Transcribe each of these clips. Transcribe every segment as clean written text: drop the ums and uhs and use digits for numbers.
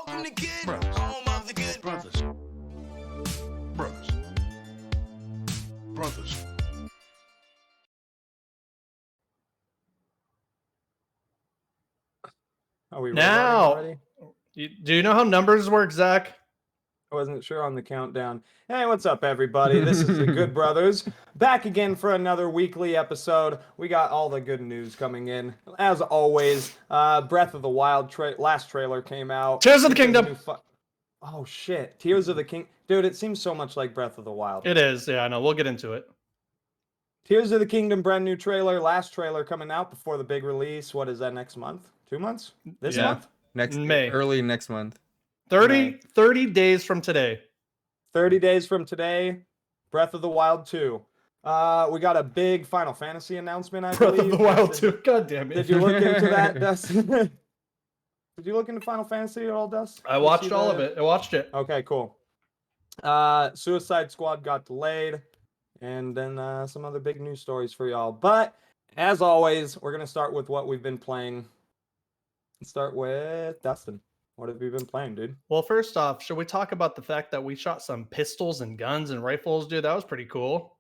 Welcome to Good, Brothers. home of the good. Brothers. Brothers. Brothers. Are we Now, already? do you know how numbers work, Zach? I wasn't sure on the countdown. Hey, what's up, everybody? This is the Good Brothers, back again for another weekly episode. We got all the good news coming in. As always, Breath of the Wild last trailer came out. Tears of the It's a Kingdom. new oh, shit. Tears of the King. Dude, it seems so much like Breath of the Wild. It is. Yeah, I know. We'll get into it. Tears of the Kingdom, brand new trailer. Last trailer coming out before the big release. What is that, next month? 2 months? This Yeah. month? Early next month. 30 days from today. 30 days from today, Breath of the Wild 2. We got a big Final Fantasy announcement, I Breath believe. of the Wild 2. God damn it. Did you look into that, Dustin? Did you look into Final Fantasy at all, Dustin? I watched all of it. I watched it. Okay, cool. Suicide Squad got delayed, and then some other big news stories for y'all. But, as always, we're going to start with what we've been playing. Let's start with Dustin. What have you been playing, dude? Well, first off, should we talk about the fact that we shot some pistols and guns and rifles, dude? That was pretty cool.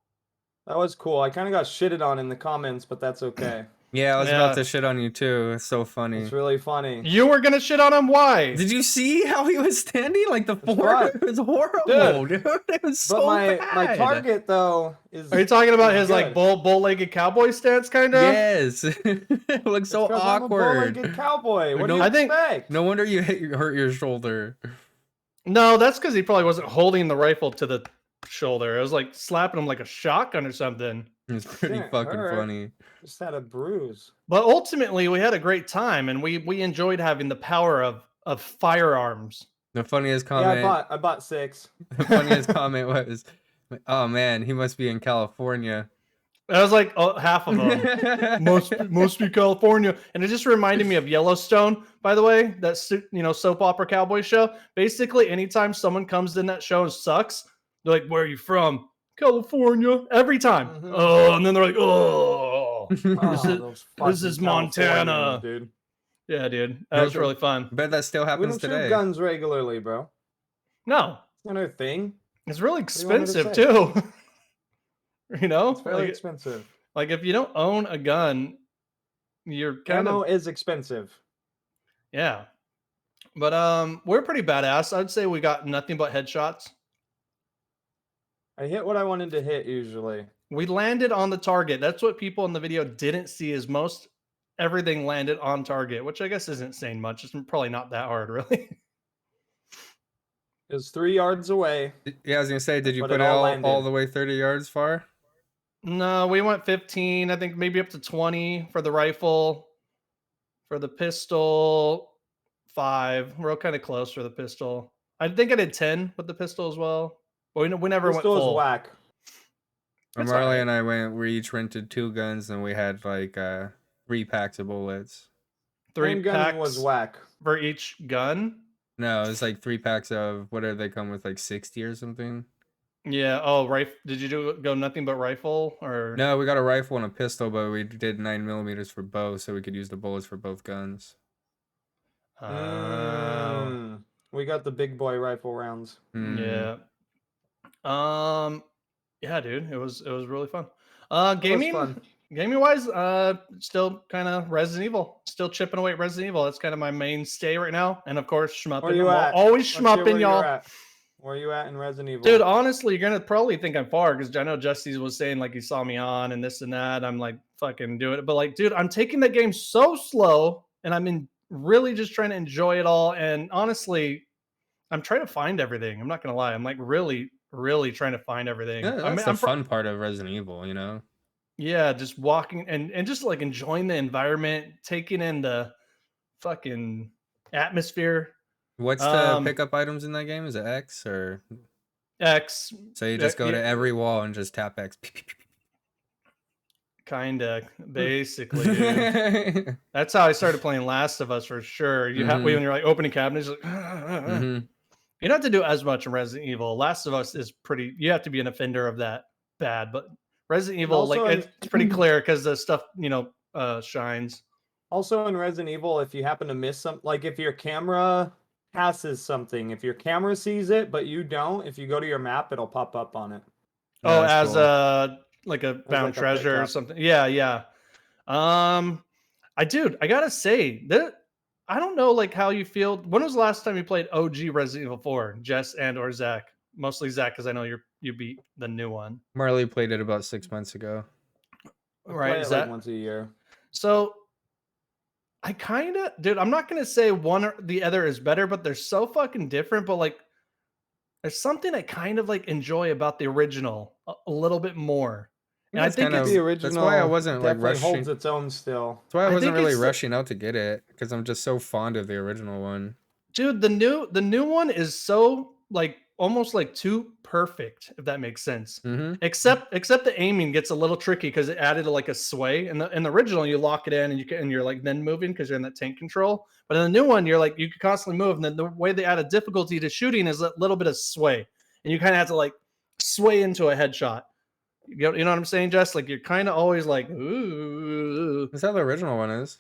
That was cool. I kind of got shitted on in the comments, but that's okay. Yeah, I was about to shit on you too. It's so funny. It's really funny. You were going to shit on him? Why? Did you see how he was standing? Like the That's form? right. It was horrible, dude. It was so But my bad. target though is. Are you talking about his like good. bull-legged cowboy stance, kind of? Yes. It looks so It's 'cause awkward. I'm a bull-legged cowboy. What do you I think- expect? No wonder you hurt your shoulder. No, that's because he probably wasn't holding the rifle to the shoulder. It was like slapping him like a shotgun or something. It's pretty Didn't fucking hurt. funny. Just had a bruise. But ultimately, we had a great time, and we enjoyed having the power of firearms. The funniest Yeah, comment. I bought 6. The funniest comment was, "Oh man, he must be in California." That was like half of them. must be California, and it just reminded me of Yellowstone. By the way, that soap opera cowboy show. Basically, anytime someone comes in that show and sucks, they're like, "Where are you from?" California. Every time. Mhm. Oh, and then they're like, "Oh, Those this is fucking Montana." Californians, dude. Yeah, dude, that was really fun. Bet that still We happens don't today. shoot guns regularly, bro. No, It's not a thing. it's really do you want me to expensive say? too. You know, It's fairly expensive. like if you don't own a gun, you're kind Ammo of is expensive. yeah. But we're pretty badass. I'd say we got nothing but headshots. I hit what I wanted to hit usually. We landed on the target. That's what people in the video didn't see is most everything landed on target, which I guess isn't saying much. It's probably not that hard, really. It was 3 yards away. Yeah, I was gonna say, did you But put it it all all landed. the way 30 yards far? No, we went 15, I think maybe up to 20 for the rifle. For the pistol, 5. We're all kind of close for the pistol. I think I did 10 with the pistol as well. But we never went Pistol is full. whack. It's Marley alright. and I we each rented 2 guns and we had like 3 packs of bullets. 3 Handgun packs was whack. for each gun. No, it's like 3 packs of what do they come with, like 60 or something? Yeah. Oh, rifle. Did you go nothing but rifle or No, we got a rifle and a pistol, but we did 9mm for both, so we could use the bullets for both guns. Oh, We got the big boy rifle rounds. Mm. yeah. Yeah, dude. It was really fun. It was Gaming. fun. Gaming wise, still kind of Resident Evil. Still chipping away at Resident Evil. That's kind of my mainstay right now. And of course, shmupping. Where you I'm at? always Let's hear shmupping, where y'all. you're at. Where you at in Resident Evil? Dude, honestly, you're gonna probably think I'm far because I know Justice was saying like he saw me on and this and that. I'm like fucking doing it, but like, dude, I'm taking the game so slow, and I'm really just trying to enjoy it all. And honestly, I'm trying to find everything. I'm not gonna lie. I'm like really trying to find everything. Yeah, that's the fun part of Resident Evil, you know? Yeah, just walking and just like enjoying the environment, taking in the fucking atmosphere. What's the pickup items in that game? Is it X or X. so you just go to every wall and just tap X? Kinda, basically. Dude. That's how I started playing Last of Us for sure. You have when you're like opening cabinets, like, you don't have to do as much in Resident Evil. Last of Us is pretty. You have to be an offender of that bad, but Resident Evil, also like it's pretty clear because the stuff shines. Also in Resident Evil, if you happen to miss something, like if your camera passes something. If your camera sees it, but you don't, if you go to your map, it'll pop up on it. Oh, that's as cool. like a As found like a treasure or pickup. something. Yeah, yeah. I gotta say that I don't know like how you feel. When was the last time you played OG Resident Evil 4, Jess and or Zach? Mostly Zach, because I know you beat the new one. Marley played it about 6 months ago. I Right, play is it like that once a year. so? I kind of, dude. I'm not gonna say one or the other is better, but they're so fucking different. But like, there's something I kind of like enjoy about the original a little bit more, and I That's think kind The it's. of that's why I original wasn't like definitely holds rushing. its own still. That's why I I wasn't think really it's rushing out to get it because I'm just so fond of the original one. Dude, the new one is so like almost like too perfect, if that makes sense. Mm-hmm. Except the aiming gets a little tricky because it added like a sway. In the original, you lock it in and you're like then moving because you're in that tank control. But in the new one, you're like you can constantly move, and then the way they added difficulty to shooting is a little bit of sway, and you kind of have to like sway into a headshot. You know what I'm saying, Jess? Like you're kind of always like, ooh, That's how the original one is.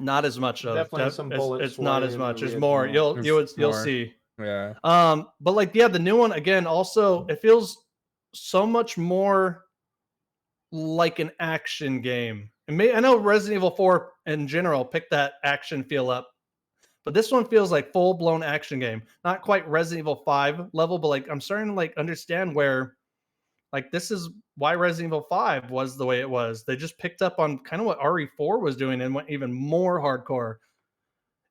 not as much though. Definitely some bullet It's not sway as in the much. There's more. original. It's You'll more. see. Yeah. But like, yeah, the new one again, also, it feels so much more like an action game. I know Resident Evil 4 in general picked that action feel up, but this one feels like full blown action game. Not quite Resident Evil 5 level, but like I'm starting to like understand where like this is why Resident Evil 5 was the way it was. They just picked up on kind of what RE4 was doing and went even more hardcore.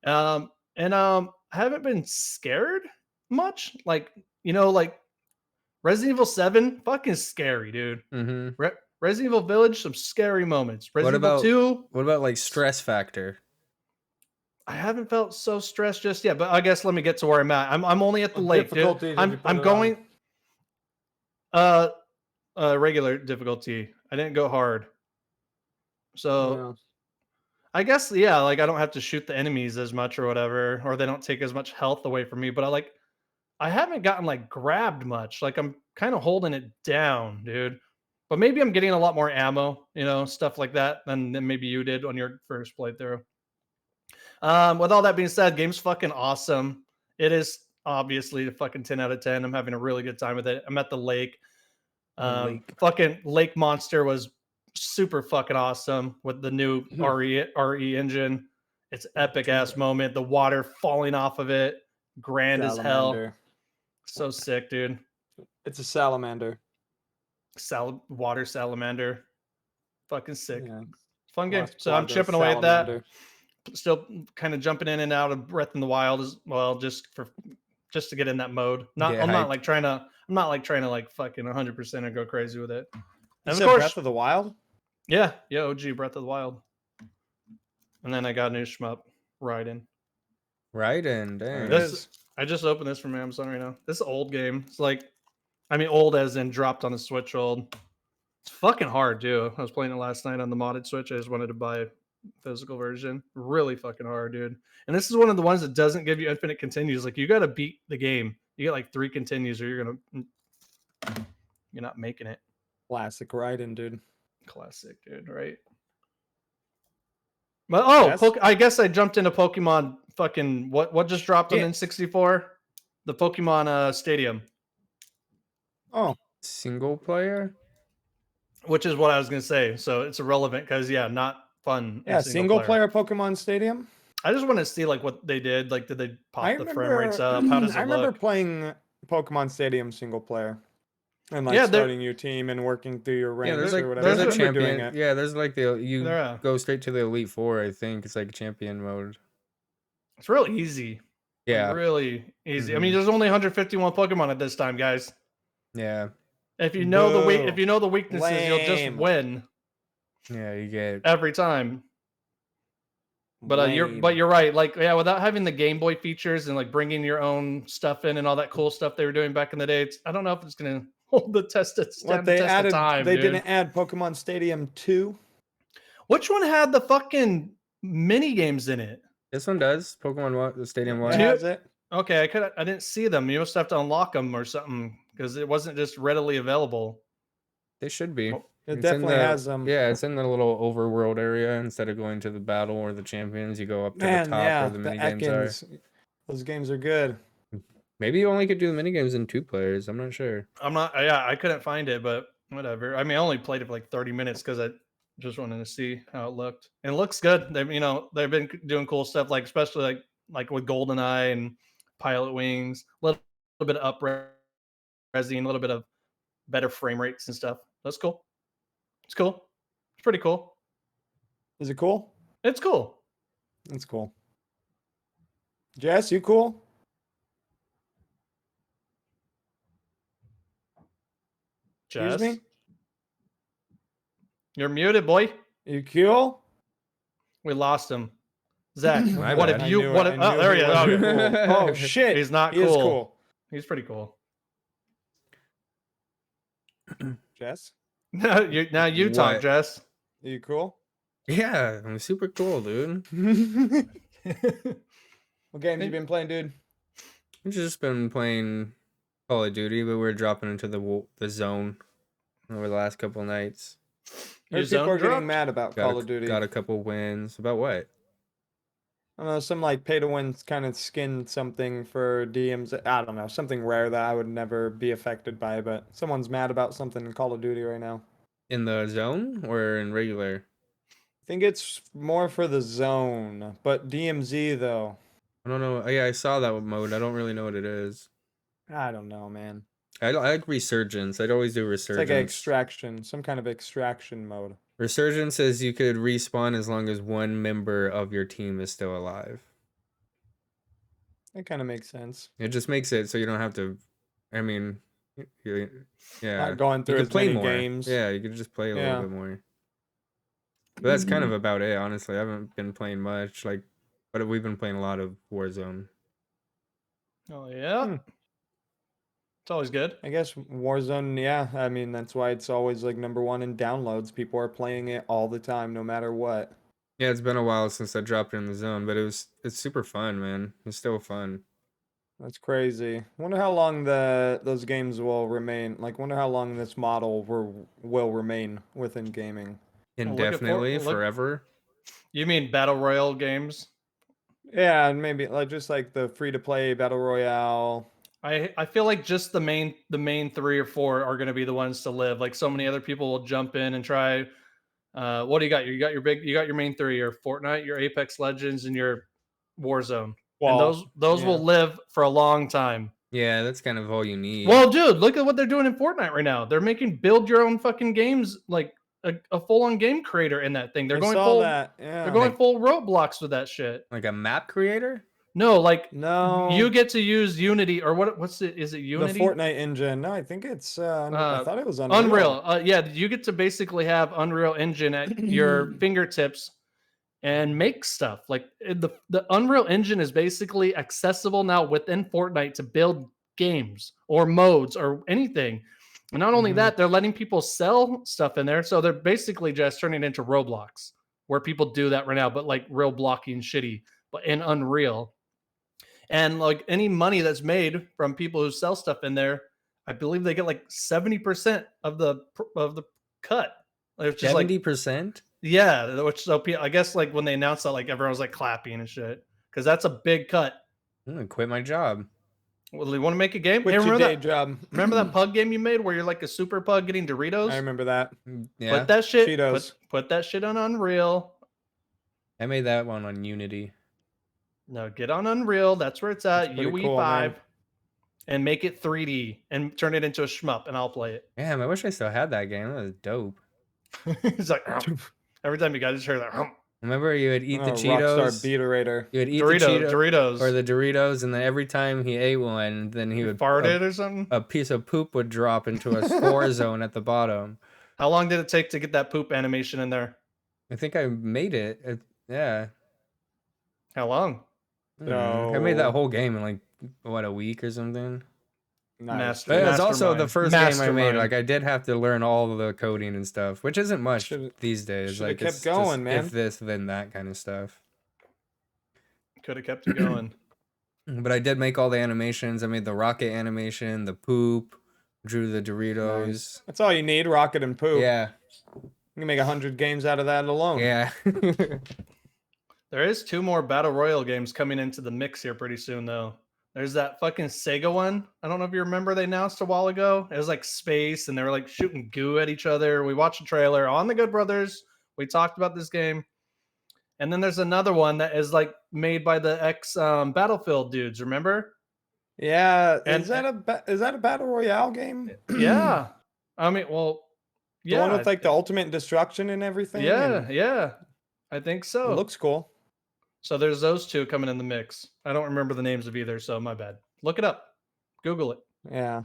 And I haven't been scared much. Like, like Resident Evil 7, fucking scary, dude. Mm-hmm. Resident Evil Village, some scary moments. What Resident Evil about 2, what about like stress factor? I haven't felt so stressed just yet, but I guess let me get to where I'm at. I'm only at the What lake, dude. difficulty did you put I'm it going uh regular difficulty. I didn't go hard. So on? Yeah. I guess yeah, like I don't have to shoot the enemies as much or whatever, or they don't take as much health away from me, but I haven't gotten like grabbed much. Like I'm kind of holding it down, dude. But maybe I'm getting a lot more ammo, stuff like that, than maybe you did on your first playthrough. With all that being said, game's fucking awesome. It is obviously a fucking 10 out of 10. I'm having a really good time with it. I'm at the lake. Lake. Fucking Lake Monster was super fucking awesome with the new RE engine. It's epic ass moment. The water falling off of it, grand as hell. Salamander. So sick, dude. It's a salamander. Water salamander. Fucking sick. Yeah. Fun game. Las So I'm Plagas chipping away at that. salamander. Still kind of jumping in and out of Breath in the Wild as well, just to get in that mode. I'm not like trying to like fucking 100% and go crazy with it. You And of said course, Breath of the Wild? yeah, OG Breath of the Wild. And then I got a new shmup, Raiden. Raiden, dang. I just opened this from Amazon right now. This is an old game. It's like, I mean, old as in dropped on the Switch old. It's fucking hard too. I was playing it last night on the modded Switch. I just wanted to buy a physical version. Really fucking hard, dude. And this is one of the ones that doesn't give you infinite continues. Like you got to beat the game. You get like 3 continues, or you're not making it. Classic Raiden, dude. Classic, dude. Right. But Yes? I guess I jumped into Pokemon. Fucking what just dropped on Yeah. N64? The Pokemon Stadium. Oh, Single player? Which is what I was gonna say. So it's irrelevant because not fun. in yeah, single player Pokemon Stadium. I just want to see like what they did. Like, did they pop the frame rates up? How does it I remember look? playing Pokemon Stadium single player. And like Yeah, starting your team and working through your ranks Yeah, there's or like whatever. there's I a remember doing champion. it. Yeah, there's like you Yeah. go straight to the Elite Four, I think. It's like champion mode. It's real easy. Yeah. Like, really easy. I mean, there's only 151 Pokemon at this time, guys. Yeah. If you know the Boo. if you know the weaknesses, you'll just Lame. win Yeah, you get every time. But Lame. you're right. Like, yeah, without having the Game Boy features and like bringing your own stuff in and all that cool stuff they were doing back in the day, I don't know if it's gonna hold the test of What they added? of time. They dude. didn't add Pokemon Stadium 2. Which one had the fucking mini games in it? this one does. Pokemon One, the Stadium It One. has it. Okay, I didn't see them. You must have to unlock them or something because it wasn't just readily available. They should be. Oh, It It's in definitely the- has them. Yeah, it's in the little overworld area. Instead of going to the battle or the champions, you go up to Man, the top yeah, where the the mini games are. Ekans. Those games are good. Maybe you only could do the minigames in 2 players. I'm not sure. I'm not. Yeah, I couldn't find it, but whatever. I mean, I only played it for like 30 minutes because I just wanted to see how it looked. And it looks good. They've they've been doing cool stuff, like especially like with GoldenEye and Pilot Wings. A little bit of up-resing, a little bit of better frame rates and stuff. That's cool. It's cool. It's pretty cool. Is it cool? It's cool. It's cool. Jess, you cool? Excuse Jess, me? you're muted, boy. You cool? We lost him. Zach, My what bad. have you? What? I knew Oh, there he he is. wasn't Okay. cool. Oh shit! He's not He is cool. cool. He's pretty cool. Jess, now you talk, What? Jess. are you cool? Yeah, I'm super cool, dude. What games you been playing, dude? I've just been playing Call of Duty, but we're dropping into the zone over the last couple nights. Your Heard people zone are getting dropped? mad about Call of Duty. Got a couple wins. About what? I don't know, some like pay to win kind of skin something for DMs. I don't know, something rare that I would never be affected by, but someone's mad about something in Call of Duty right now. In the zone or in regular? I think it's more for the zone, but DMZ though. I don't know. Yeah, I saw that mode. I don't really know what it is. I don't know, man. I like Resurgence. I'd always do It's like Resurgence. an extraction, some kind of extraction mode. Resurgence says you could respawn as long as one member of your team is still alive. That kind of makes sense. It just makes it so you don't have to. I mean, yeah, Not going you through could as play many more. games. Yeah, you could just play a Yeah. little bit more. But that's kind of about it, honestly. I haven't been playing much, but we've been playing a lot of Warzone. Oh yeah. Hmm. It's always good. I guess Warzone, yeah. I mean, that's why it's always like #1 in downloads. People are playing it all the time, no matter what. Yeah, it's been a while since I dropped it in the zone, but it's super fun, man. It's still fun. That's crazy. Wonder how long those games will remain. Like, wonder how long this model will remain within gaming. Well, look at Indefinitely, look- forever. You mean battle royale games? Yeah, and maybe like just like the free to play battle royale. I feel like just the main 3 or 4 are going to be the ones to live. Like so many other people will jump in and try. What do you got? You got your main 3: your Fortnite, your Apex Legends, and your Warzone. And those will live for a long time. Yeah, that's kind of all you need. Well, dude, look at what they're doing in Fortnite right now. They're making build your own fucking games, like a full on game creator in that thing. They're I going saw full. that. Yeah. They're going full Roblox with that shit. Like a map creator? No, like No. you get to use Unity or what's it? Is it Unity? The Fortnite engine. No, I think it's. I thought it was Unreal. Yeah, you get to basically have Unreal Engine at your fingertips and make stuff. Like the Unreal Engine is basically accessible now within Fortnite to build games or modes or anything. And not only that, they're letting people sell stuff in there. So they're basically just turning it into Roblox, where people do that right now, but like real blocky and shitty, but in Unreal. And like any money that's made from people who sell stuff in there, I believe they get like 70% of the cut. It's just 70%? yeah, which so I guess like when they announced that, like everyone was like clapping and shit because that's a big cut. I'm gonna quit my job. Well, you want to make a game? Quit Hey, your remember day that? job. Remember that pug game you made where you're like a super pug getting Doritos? I remember that. Yeah, Put that shit. Cheetos. Put that shit on Unreal. I made that one on Unity. No, get on Unreal. That's where it's at. That's pretty UE5, cool, man. and make it 3D and turn it into a shmup, and I'll play it. Damn, I wish I still had that game. That was dope. It's like every time you guys just hear that. Remember, you would eat the Rockstar Cheetos. Beaterator. You would eat the Cheetos Doritos, or the Doritos, and then every time he ate one, then he would farted or something. a piece of poop would drop into a spore zone at the bottom. How long did it take to get that poop animation in there? I think I made it. Yeah. How long? I made that whole game in like a week or something. Nice. But it was also the first game I made. Mastermind. Like I did have to learn all the coding and stuff, which isn't much these days. Should've Like kept it's going, just man. if this, then that kind of stuff. Could have kept it going. But I did make all the animations. I made the rocket animation, the poop, drew the Doritos. Nice. That's all you need, rocket and poop. Yeah, You can make 100 games out of that alone. yeah. There is 2 more Battle Royale games coming into the mix here pretty soon, though. There's that fucking Sega one. I don't know if you remember, they announced a while ago. It was like space, and they were like shooting goo at each other. We watched a trailer on the Good Brothers. We talked about this game. And then there's another one that is like made by the ex Battlefield dudes. Remember? Yeah, And- is that a battle royale game? Yeah. I mean, well, The yeah. one with like the ultimate destruction and everything. Yeah, and yeah. I think it so. looks cool. So there's those 2 coming in the mix. I don't remember the names of either, so my bad. Look it up. Google it. Yeah,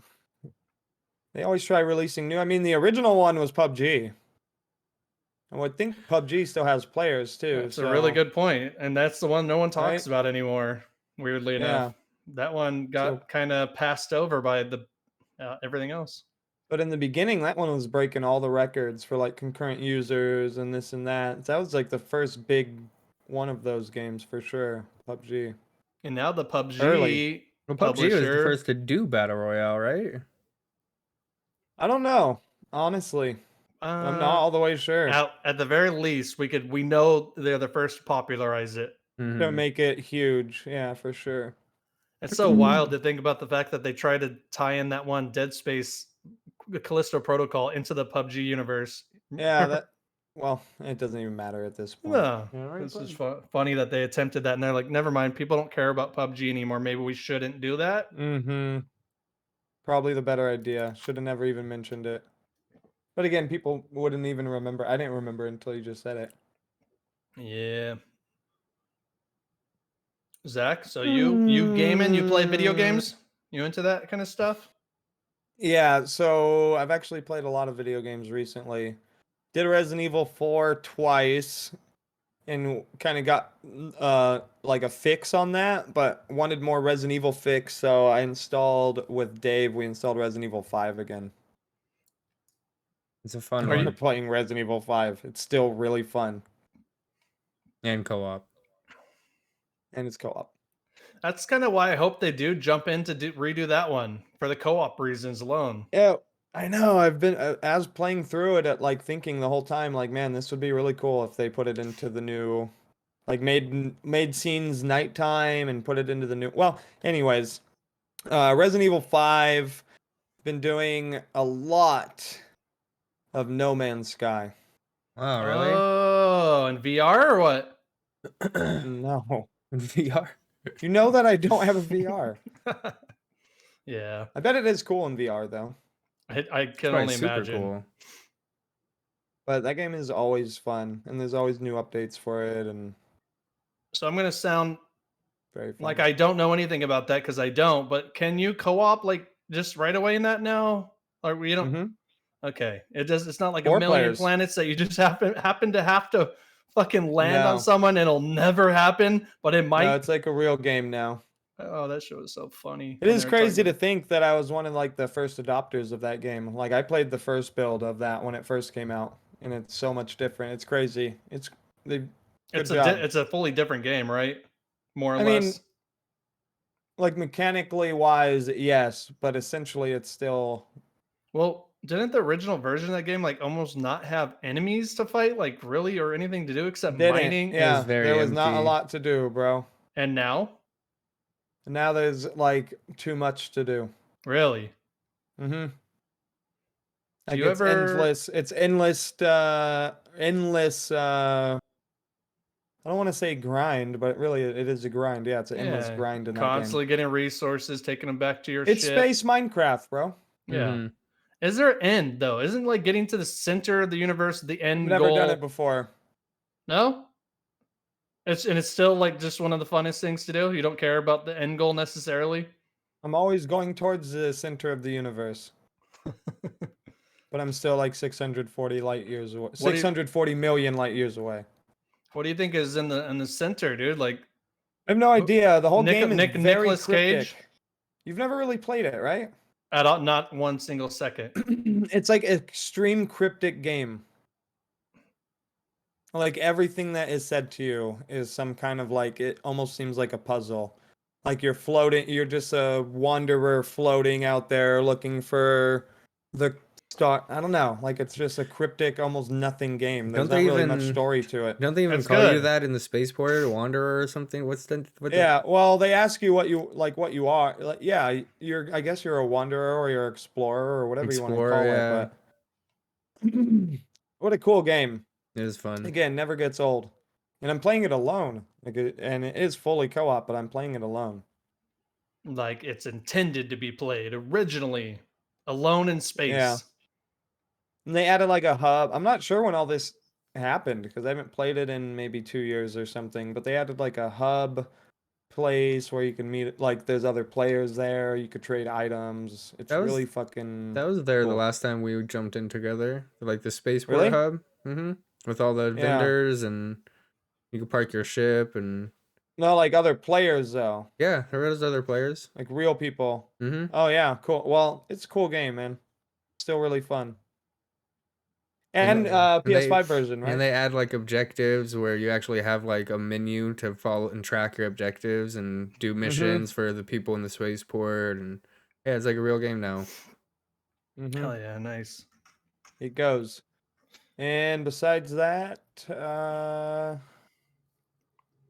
they always try releasing new. I mean, the original one was PUBG. I would think PUBG still has players too. That's a really so- good point, and that's the one no one talks Right? about anymore. Weirdly enough, that one got So- kind of passed over by the everything else. But in the beginning, that one was breaking all the records for like concurrent users and this and that. That was like the first big one of those games for sure. PUBG. And now the PUBG Early. Well, PUBG was the publisher. first to do battle royale, right? I don't know, honestly. I'm not all the way sure. At the very least, we know they're the first to popularize it. To Mhm. make it huge, yeah, for sure. It's so wild to think about the fact that they tried to tie in that one Dead Space Callisto Protocol into the PUBG universe. Yeah, that. Well, it doesn't even matter at this point. No, Yeah, right, this is but- funny that they attempted that, and they're like, "Never mind, people don't care about PUBG anymore. Maybe we shouldn't do that." Mm-hmm. Probably the better idea. Should have never even mentioned it. But again, people wouldn't even remember. I didn't remember until you just said it. Yeah. Zach, so you gaming? You play video games? You into that kind of stuff? Yeah, so I've actually played a lot of video games recently. Did Resident Evil 4 twice and kind of got like a fix on that, but wanted more Resident Evil fix, so I installed with Dave, we installed Resident Evil 5 again. It's a fun Are you one. playing Resident Evil 5? It's still really fun. And co-op. And it's co-op. That's kind of why I hope they do jump in to redo that one for the co-op reasons alone. Yeah, I know. I've been as playing through it at like thinking the whole time, like, man, this would be really cool if they put it into the new, like made scenes nighttime and put it into the new. Well, anyways, Resident Evil 5, been doing a lot of No Man's Sky. Wow, really? Oh, in VR or what? No, VR. you know that I don't have a VR. Yeah, I bet it is cool in VR though. I can Probably only super imagine. cool. But that game is always fun, and there's always new updates for it, and So I'm gonna sound very fun. like I don't know anything about that because I don't. But can you co-op like just right away in that now? Or we don't? Mhm. Okay, it does. It's not like 4 a million players. planets that you just happen to have to fucking land on No. someone. It'll never happen, but it might. No, it's like a real game now. Oh, that shit was so funny. It is crazy to think that I was one of like the first adopters of that game. Like I played the first build of that when it first came out, and it's so much different. It's crazy. Good job. It's a fully different game, right? More or I less. mean, like mechanically wise, yes, but essentially it's still Well, didn't the original version of that game like almost not have enemies to fight, like really, or anything to do except didn't. mining? Yeah, very there was not a empty. lot to do, bro. And now, And now there's like too much to do. really, Mm-hmm. Do Like you it's ever- endless. It's endless. I don't want to say grind, but really it is a grind. Yeah, it's an endless Yeah, grind in that constantly getting resources, taking them back to your game. It's ship. space Minecraft, bro. Yeah. Mhm. Is there an end though? Isn't like getting to the center of the universe the end I've never goal? done it before. No. It's still like just one of the funnest things to do. You don't care about the end goal necessarily. I'm always going towards the center of the universe. But I'm still like 640 light years away. do you- 640 million light years away. What do you think is in the center, dude? Like I have no idea. The whole game is very Nicolas cryptic. Cage? You've never really played it, right? at all, not one single second. It's like an extreme cryptic game. Like everything that is said to you is some kind of like, it almost seems like a puzzle. Like you're floating, you're just a wanderer floating out there looking for the I don't know, like it's just a cryptic, almost nothing game. There's Don't not they really much even- story to it. Don't they even That's call you good. that in the spaceport, Wanderer or something? What's the what? Yeah, well, they ask you what you are. Like, yeah, I guess you're a wanderer or you're an explorer or whatever you want to call Explorer, it. But what a cool game! It is fun. Again, never gets old. And I'm playing it alone. And it is fully co-op, but I'm playing it alone. Like it's intended to be played originally alone in space. Yeah. And they added like a hub. I'm not sure when all this happened because I haven't played it in maybe 2 years or something. But they added like a hub place where you can meet, like there's other players there. You could trade items. It's That was- really fucking. That was there the cool. last time we jumped in together, like the spaceport Really? hub. With all the Yeah. vendors and you could park your ship and No, like other players though, yeah, there was other players. like real people. Mm-hmm. Oh yeah, cool. Well, it's a cool game, man. Still really fun. And PS5 version, right? And they add like objectives where you actually have like a menu to follow and track your objectives and do missions for the people in the spaceport, and yeah, it's like a real game now. Hell yeah, nice. It goes. And besides that, no,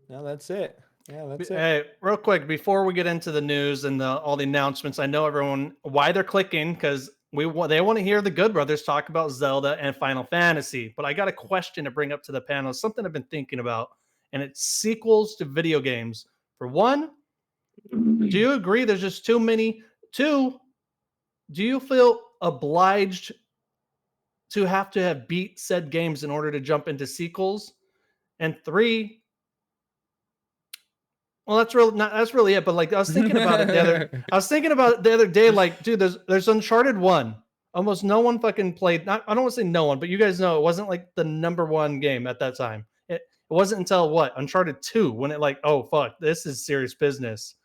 that's it. Yeah, that's it. Hey, real quick before we get into the news and all the announcements, I know everyone why they're clicking because they want to hear the Good Brothers talk about Zelda and Final Fantasy. But I got a question to bring up to the panel, something I've been thinking about, and it's sequels to video games. For one, do you agree there's just too many? Two, do you feel obliged to have beat said games in order to jump into sequels? And three, well, that's really it. But like, I was thinking about it the other day. Like, dude, there's Uncharted 1. Almost no one fucking played. I don't want to say no one, but you guys know it wasn't like the number one game at that time. It wasn't until what, Uncharted 2, when it like, oh fuck, this is serious business.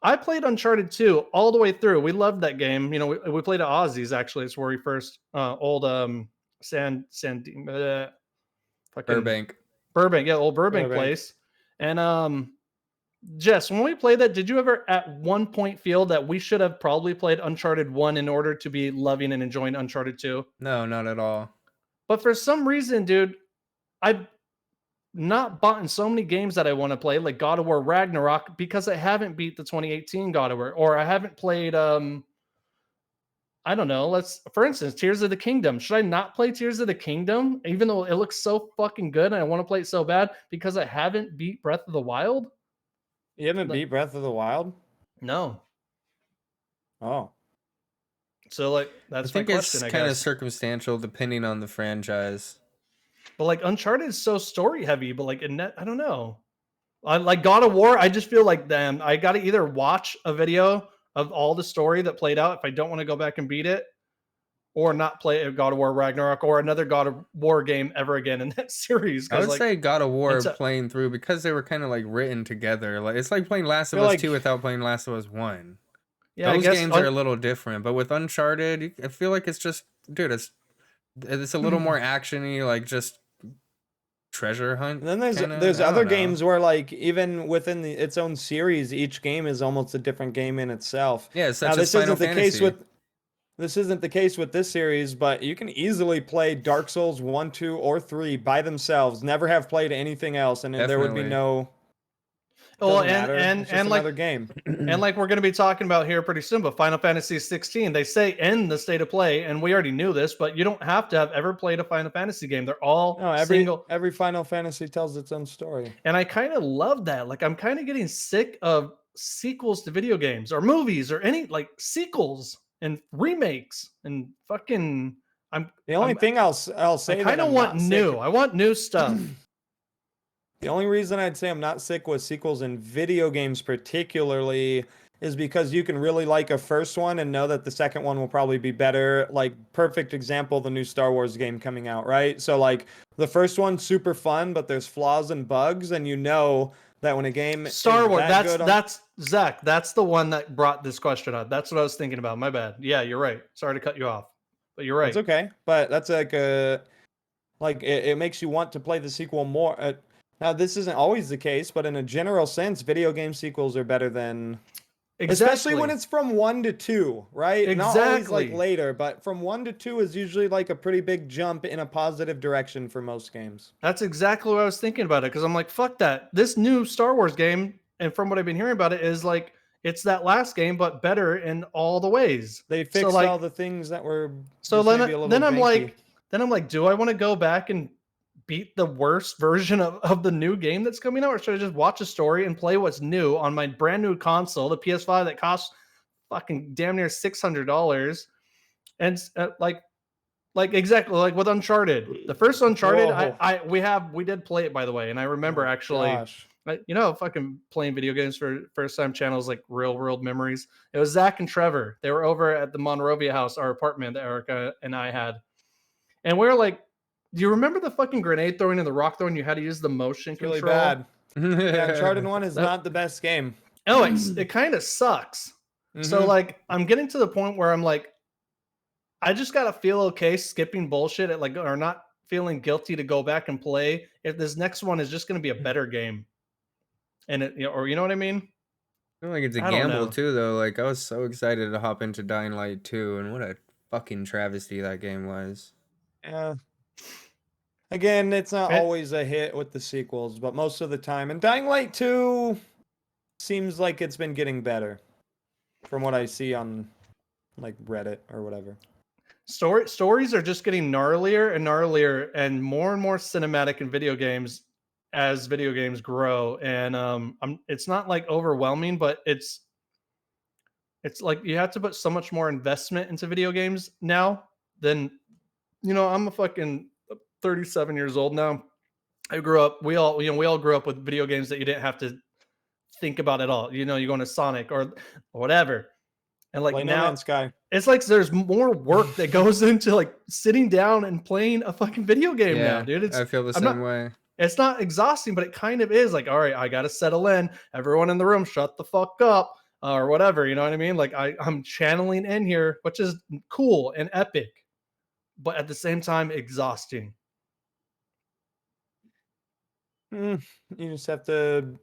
I played Uncharted 2 all the way through. We loved that game. You know, we played at Ozzy's actually. It's where we first old fucking Burbank. yeah, old Burbank place. And Jess, when we played that, did you ever at one point feel that we should have probably played Uncharted 1 in order to be loving and enjoying Uncharted 2? No, not at all. But for some reason, dude, I've not bought in so many games that I want to play, like God of War Ragnarok, because I haven't beat the 2018 God of War, or I haven't played I don't know. For instance, Tears of the Kingdom. Should I not play Tears of the Kingdom, even though it looks so fucking good and I want to play it so bad because I haven't beat Breath of the Wild? You haven't beat Breath of the Wild? No. Oh. So like that's I think my question. it's kind of circumstantial depending on the franchise. But like Uncharted is so story heavy, but like I don't know. I like God of War. I just feel like them. I got to either watch a video of all the story that played out if I don't want to go back and beat it, or not play a God of War Ragnarok or another God of War game ever again in that series. I would like, say God of War playing through because they were kind of like written together. Like it's like playing Last of Us 2 without playing Last of Us 1. Yeah, those games are a little different, but with Uncharted, I feel like it's just, dude, it's a little more actiony, like just treasure hunt. And then there's other games where like even within its own series, each game is almost a different game in itself. Yeah, such this as Final isn't the Fantasy. case with this isn't the case with this series, but you can easily play Dark Souls 1, 2, or 3 by themselves. Never have played anything else, and there would be no. Well, and like another game, and like we're going to be talking about here pretty soon. But Final Fantasy 16, they say in the state of play, and we already knew this, but you don't have to have ever played a Final Fantasy game. They're all every Final Fantasy tells its own story, and I kind of love that. Like I'm kind of getting sick of sequels to video games or movies or any like sequels and remakes and fucking. The only thing I'll say. I kind of want new. I want new stuff. The only reason I'd say I'm not sick with sequels in video games particularly is because you can really like a first one and know that the second one will probably be better. Like, perfect example, the new Star Wars game coming out, right? So like the first one's super fun, but there's flaws and bugs, and you know that when a game Star Wars, that's Zach, that's the one that brought this question up. That's what I was thinking about. My bad. Yeah, you're right. Sorry to cut you off, but you're right. It's okay. But that's like it makes you want to play the sequel more. Now, this isn't always the case, but in a general sense, video game sequels are better than Especially when it's from 1 to 2, right? Not always like Exactly. later, but from 1 to 2 is usually like a pretty big jump in a positive direction for most games. That's exactly what I was thinking about it, because I'm like, fuck that. This new Star Wars game, and from what I've been hearing about it, is like it's that last game, but better in all the ways. They So fixed like, all the things that were so just maybe a little then I'm janky. like, do I want to go back and beat the worst version of the new game that's coming out, or should I just watch a story and play what's new on my brand new console, the PS5 that costs fucking damn near $600, and like exactly like with Uncharted, the first Uncharted, Whoa. we did play it, by the way, and I remember Oh, actually, gosh. fucking playing video games for first time channels like Real World Memories. It was Zach and Trevor. They were over at the Monrovia house, our apartment that Erica and I had, and we were like, do you remember the fucking grenade throwing and the rock throwing? You had to use the motion It's really control. bad. Yeah, Uncharted 1 is That- not the best game. Oh, it kind of sucks. So Mhm. like, I'm getting to the point where I'm like, I just gotta feel okay skipping bullshit at like, or not feeling guilty to go back and play if this next one is just gonna be a better game. And it, or you know what I mean? I feel like it's a I don't gamble know. too, though. Like I was so excited to hop into Dying Light 2, and what a fucking travesty that game was. Yeah. Again, it's not It- always a hit with the sequels, but most of the time. And Dying Light 2 seems like it's been getting better from what I see on like Reddit or whatever. Stories are just getting gnarlier and more cinematic in video games as video games grow. And it's not like overwhelming, but it's like you have to put so much more investment into video games now than, I'm a fucking 37 years old now. I grew up, we all grew up with video games that you didn't have to think about at all. You go into Sonic or whatever. And like Play No now Man's Sky. it's like there's more work that goes into like sitting down and playing a fucking video game now, Yeah, dude. I feel the I'm same not, way. it's not exhausting, but it kind of is like, all right, I got to settle in. Everyone in the room, shut the fuck up, or whatever. You know what I mean? Like I'm channeling in here, which is cool and epic, but at the same time, exhausting. You just have to.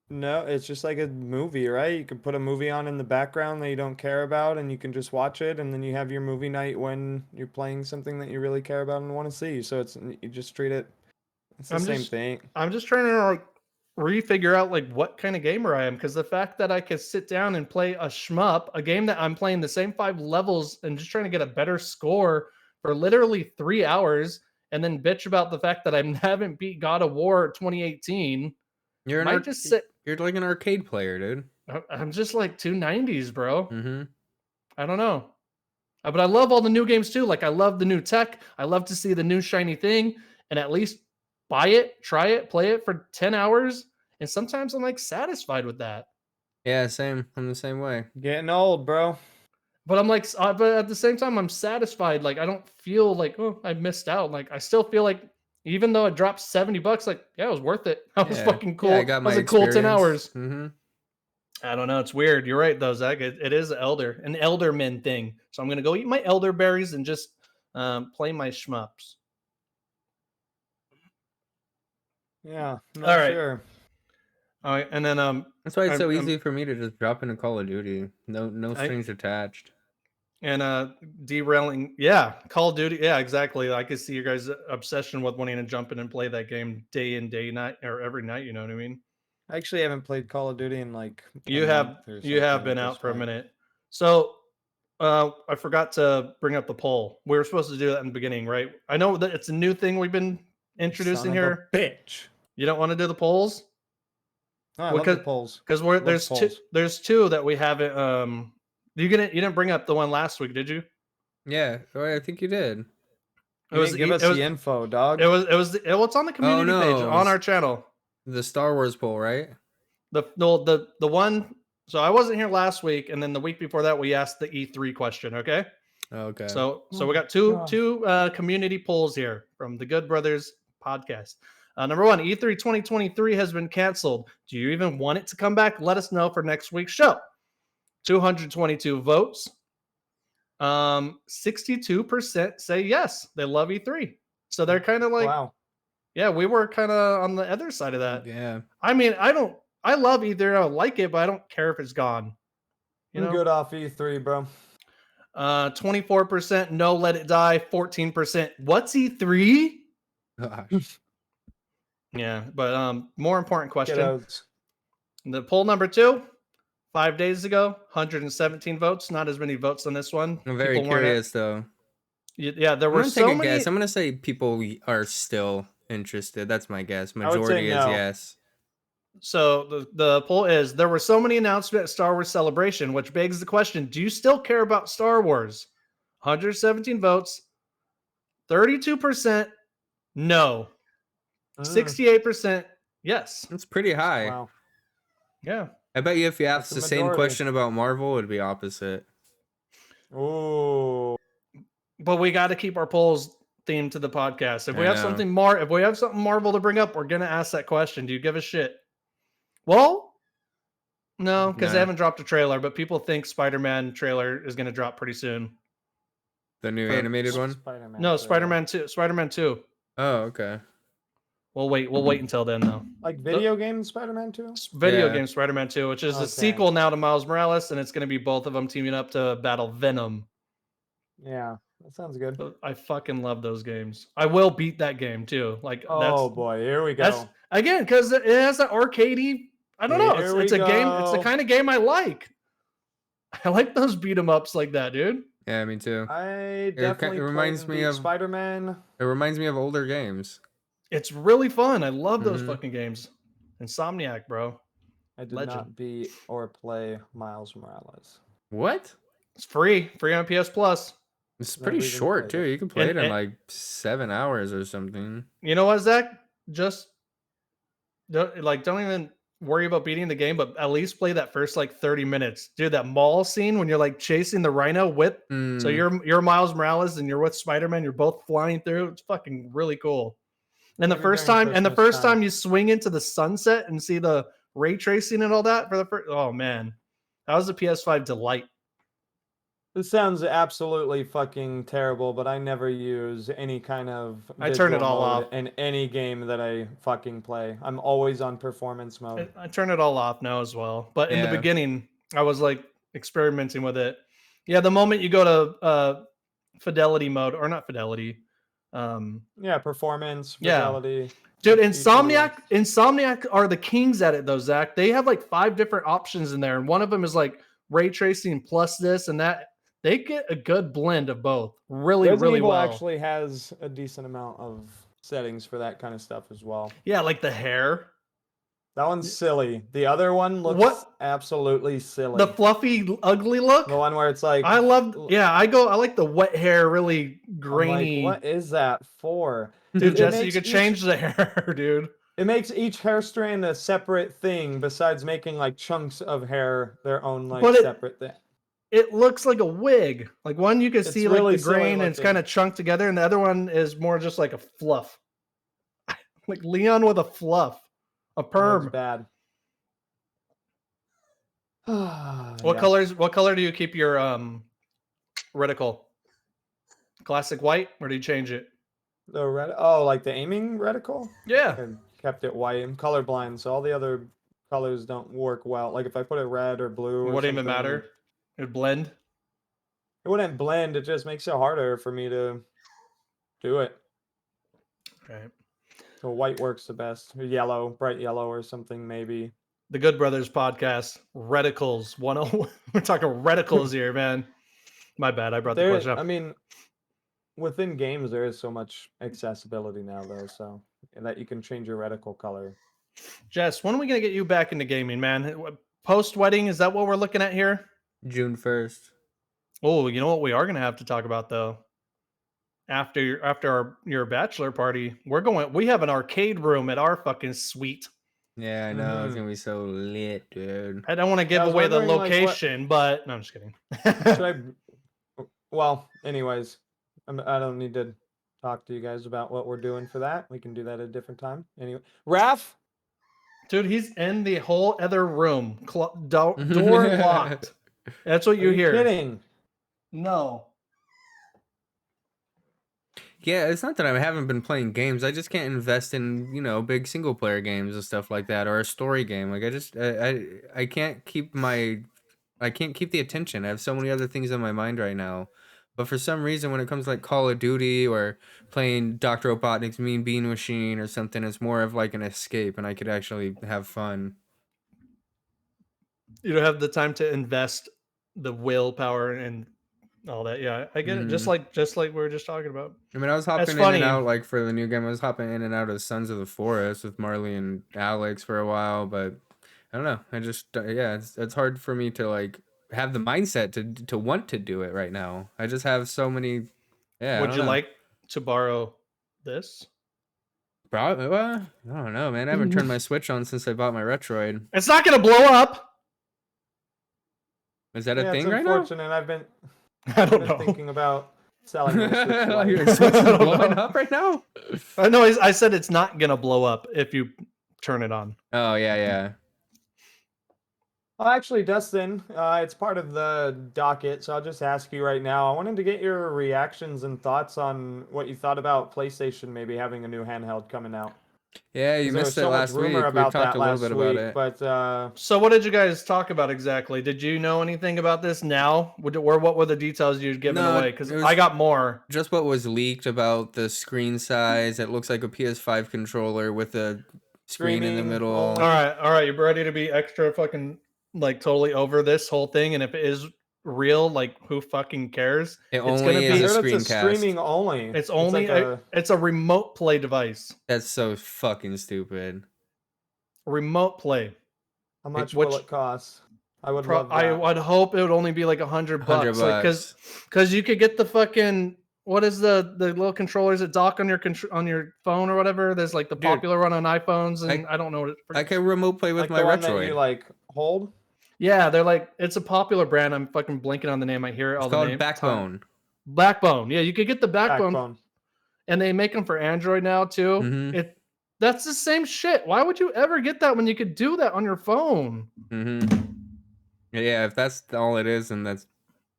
No, it's just like a movie, right? You can put a movie on in the background that you don't care about, and you can just watch it, and then you have your movie night when you're playing something that you really care about and want to see. So you just treat it. It's the same thing. I'm just trying to like refigure out like what kind of gamer I am, because the fact that I could sit down and play a shmup, a game that I'm playing the same 5 levels and just trying to get a better score for literally 3 hours, and then bitch about the fact that I haven't beat God of War 2018. You're Might just sit. You're like an arcade player, dude. I'm just like 290s, bro. Mm-hmm. I don't know. But I love all the new games too. Like I love the new tech. I love to see the new shiny thing and at least buy it, try it, play it for 10 hours. And sometimes I'm like satisfied with that. Yeah, same. I'm the same way. Getting old, bro. But I'm like, but at the same time, I'm satisfied. Like I don't feel like, oh, I missed out. Like I still feel like, even though it dropped $70, like yeah, it was worth it. That was fucking cool. Yeah, I got my that was a cool 10 hours. Mm-hmm. I don't know. It's weird. You're right, though, Zach. It is an elderman thing. So I'm gonna go eat my elderberries and just play my shmups. Yeah. Not All right. sure. All right, and then That's why it's I'm- so I'm- easy for me to just drop into Call of Duty. No strings attached. and derailing. Yeah, Call of Duty. Yeah, exactly. I could see your guys' obsession with wanting to jump in and play that game day in, day night, or every night. You know what I mean? I actually haven't played Call of Duty in like You a have month or you have something been at out this for a point. minute. So I forgot to bring up the poll. We were supposed to do that in the beginning, right? I know that it's a new thing we've been introducing Son of a here. bitch. You don't want to do the polls? Oh, I love the polls. Because Love there's there's two that we haven't. You didn't bring up the one last week, did you? Yeah, I think you did. You didn't give us the info, dog. It's on the community page on our channel. The Star Wars poll, right? The one. So I wasn't here last week, and then the week before that we asked the E3 question. Okay. Okay. So Oh we got my two community polls here from the Good Brothers podcast. Number one, E3 2023 has been canceled. Do you even want it to come back? Let us know for next week's show. 222 votes. 62% say yes, they love E3. So they're kind of like, wow. yeah, we were kind of on the other side of that. Yeah. I mean, I love E3. I like it, but I don't care if it's gone. You I'm know, good off E3, bro. 24% no, let it die. 14% what's E3? Gosh. Yeah, but more important question. Kiddos. The poll number 2, 5 days ago, 117 votes. Not as many votes on this one. I'm very People weren't at- curious though. Yeah, there I'm were gonna so take a many. guess. I'm gonna say people are still interested. That's my guess. I would say Majority is no. yes. So the poll is: there were so many announcements at Star Wars Celebration, which begs the question: do you still care about Star Wars? 117 votes, 32% no, 68% yes. It's pretty high. Wow. Yeah. I bet you if you That's asked the the same majority. question about Marvel, it'd be opposite. Ooh. But we got to keep our polls themed to the podcast. If we I have know. something Marvel to bring up, we're gonna ask that question. Do you give a shit? Well, no, because they No. haven't dropped a trailer, but people think Spider-Man trailer is gonna drop pretty soon. The new For- animated one? Spider-Man. No, trailer. Spider-Man 2. Oh, okay. We'll wait until then though. Like video game Spider-Man 2? Video Yeah. game Spider-Man 2, which is a Okay. sequel now to Miles Morales, and it's going to be both of them teaming up to battle Venom. Yeah, that sounds good. I fucking love those games. I will beat that game too. Like Oh boy, here we that's go. again because it has that arcadey. I don't know. Here It's we a game. It's the go. kind of game I like. I like those beat 'em ups like that, dude. Yeah, me too. I definitely reminds played me and beat of- Spider-Man. It reminds me of older games. It's really fun. I love those Mhm. fucking games. Insomniac, bro. I did Legend. not beat or play Miles Morales. What? It's free on PS Plus. It's Never pretty even short played too. it. You can play it in And- like 7 hours or something. You know what, Zach? Just don't even worry about beating the game, but at least play that first like 30 minutes. Dude, that mall scene when you're like chasing the rhino with so Mm, you're Miles Morales and you're with Spider-Man, you're both flying through. It's fucking really cool. And the Maybe first during time Christmas time. you swing into the sunset and see the ray tracing and all that for the first, oh man. That was a PS5 delight. This sounds absolutely fucking terrible, but I never use any kind of I turn it visual all mode off. in any game that I fucking play. I'm always on performance mode. I turn it all off now as well. But in the Yeah. beginning, I was like experimenting with it. Yeah, the moment you go to fidelity mode, or not fidelity. Yeah, performance, Yeah. fidelity. Dude, GPU. Insomniac are the kings at it though, Zach. They have like 5 different options in there, and one of them is like ray tracing plus this and that. They get a good blend of both. Really, Resident really Evil well. actually has a decent amount of settings for that kind of stuff as well. Yeah, like the hair. That one's silly. The other one looks What? absolutely silly. The fluffy, ugly look. The one where it's like I love. Yeah, I like the wet hair, really I'm grainy. like, what is that for? Dude, It Jesse, you makes could each- change the hair, dude. It makes each hair strand a separate thing besides making like chunks of hair their own like But it- separate thing. It looks like a wig. Like one you can It's see really like the silly grain and it's looking. kind of chunked together, and the other one is more just like a fluff. Like Leon with a fluff. A That looks perm. bad. What color do you keep your reticle? Classic white, or do you change it? The red? Oh, like the aiming reticle? Yeah. I kept it white. I'm colorblind, so all the other colors don't work well. Like if I put it red or blue, or Wouldn't even something, matter. It blend. It wouldn't blend. It just makes it harder for me to do it. Right. So white works the best. Or yellow, bright yellow, or something maybe. The Good Brothers podcast, reticles 101. We're talking reticles here, man. My bad. I brought the question up. I mean, within games there is so much accessibility now, though, so that you can change your reticle color. Jess, when are we gonna get you back into gaming, man? Post wedding, is that what we're looking at here? June 1st. Oh, you know what we are gonna have to talk about though. After your bachelor party, we have an arcade room at our fucking suite. Yeah, I know. It's Mhm. gonna be so lit, dude. I don't want to give I was away the wondering, like, what- location, but no, I'm just kidding. Should I? Well, anyways, I don't need to talk to you guys about what we're doing for that. We can do that at a different time. Anyway, Raph, Dude, he's in the whole other room. Door locked. That's what are you hear. kidding? No. Yeah, it's not that I haven't been playing games. I just can't invest in, big single player games and stuff like that, or a story game. Like I can't keep my I can't keep the attention. I have so many other things on my mind right now. But for some reason, when it comes to like Call of Duty or playing Dr. Robotnik's Mean Bean Machine or something, it's more of like an escape, and I could actually have fun. You don't have the time to invest the willpower and all that. Yeah, I get it. Just like we were just talking about. I mean, I was That's hopping in funny. and out like for the new game. I was hopping in and out of Sons of the Forest with Marley and Alex for a while, but I don't know. I just it's hard for me to like have the mindset to want to do it right now. I just have so many. Yeah, Would you like to borrow this? Probably. Well, I don't know, man. I haven't turned my Switch on since I bought my Retroid. It's not gonna blow up. Is that a Yeah, thing it's right now? unfortunate. I've been I don't know. thinking about selling my Switch Lite. Your Switch is I don't blowing know. up right now. I know. I said it's not gonna blow up if you turn it on. Oh yeah. Well, actually, Dustin, it's part of the docket, so I'll just ask you right now. I wanted to get your reactions and thoughts on what you thought about PlayStation maybe having a new handheld coming out. Yeah, you 'Cause there was missed it so much last week. rumor We about talked that a little last bit about week, it. but So, what did you guys talk about exactly? Did you know anything about this now? What were the details you'd given No, away? Because it was- I got more. Just what was leaked about the screen size. It looks like a PS5 controller with a screen in the Streaming middle. only. All right. You're ready to be extra fucking like totally over this whole thing? And if it is real, like who fucking cares? It It's only gonna is I be. a heard it's a screencast. streaming only. It's only. like It's a remote play device. That's so fucking stupid. Remote play. how much which- will it cost? I would love that. I would hope it would only be like $100 100 like bucks. because you could get the fucking what is the little controllers that dock on your phone or whatever. There's like the Dude, popular one on iPhones, and I don't know what it. I can remote play with Like my the one that Retroid. you like hold. Yeah, they're like it's a popular brand. I'm fucking blanking on the name. I hear it all It's the called name. Backbone. Backbone. Yeah, you could get the backbone, Backbone. and they make them for Android now too. Mhm. That's the same shit. Why would you ever get that when you could do that on your phone? Yeah, if that's all it is, then that's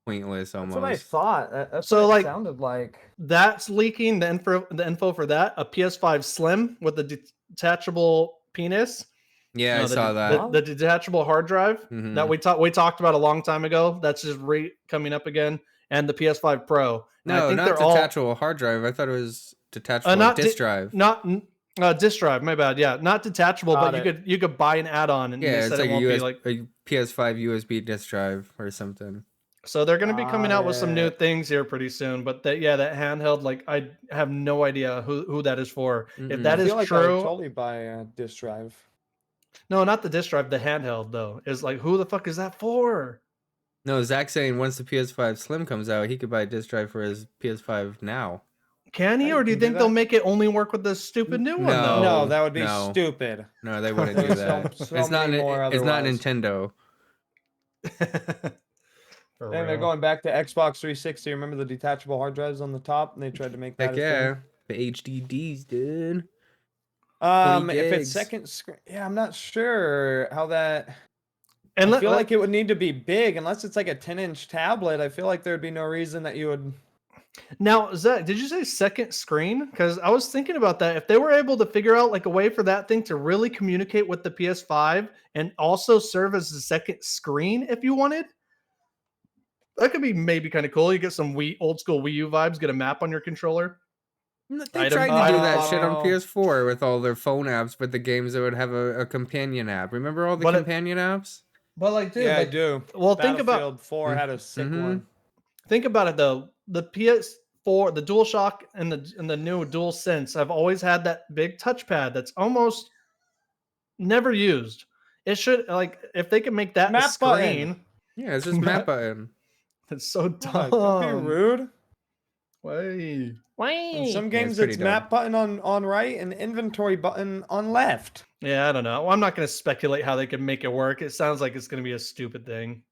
pointless almost. That's what I thought. That's So, what like- it sounded like. That's leaking the info for that. A PS5 Slim with the detachable penis. Yeah, I No, saw that. The detachable hard drive Mhm. that we talked about a long time ago. That's just coming up again. And the PS5 Pro. And I No, think not they're all detachable hard drive. I thought it was detachable not disk drive. not disk drive. My bad. Yeah, not detachable, Got but it. you could buy an add-on, and Yeah, they it's said like it won't be like. a PS5 USB disk drive or something. So they're going to be coming out with some new Got it. things here pretty soon. But that handheld, like I have no idea who that is for. If Mm-mm. that I is feel like I would true, totally buy a disk drive. no, not the disk drive. The handheld though is like, who the fuck is that for? No, Zach's saying once the PS5 Slim comes out, he could buy a disk drive for his PS5 now. Can he, Yeah, or you do you can do think they'll that. make it only work with the stupid new one No. though? No, that would be no. stupid. No, they wouldn't do There's that. so It's not. many more It's not otherwise. Nintendo. For And they're real. going back to Xbox 360. Remember the detachable hard drives on the top? And they tried to make that. Heck a yeah, thing. the HDDs, dude. If 20 it's gigs. second screen, yeah, I'm not sure how that. And I feel like it would need to be big, unless it's like a 10-inch tablet. I feel like there'd be no reason that you would. now, Zach, did you say second screen? Because I was thinking about that. If they were able to figure out like a way for that thing to really communicate with the PS5 and also serve as the second screen, if you wanted, that could be maybe kind of cool. You get some old school Wii U vibes. Get a map on your controller. They Item- tried to do that Oh. shit on PS4 with all their phone apps, but the games that would have a companion app. Remember all the But it- companion apps? But like, dude, Yeah, I like, do. well, think about Battlefield 4 had a sick Mhm. one. think about it though. The PS4, the DualShock, and the new DualSense have always had that big touchpad that's almost never used. It should like if they could make that a Map button. screen. Yeah, it's just map button. It's so What? dumb. Don't be rude. Wait. In some Yeah, games, it's pretty it's dumb. map button on right and inventory button on left. Yeah, I don't know. Well, I'm not going to speculate how they can make it work. It sounds like it's going to be a stupid thing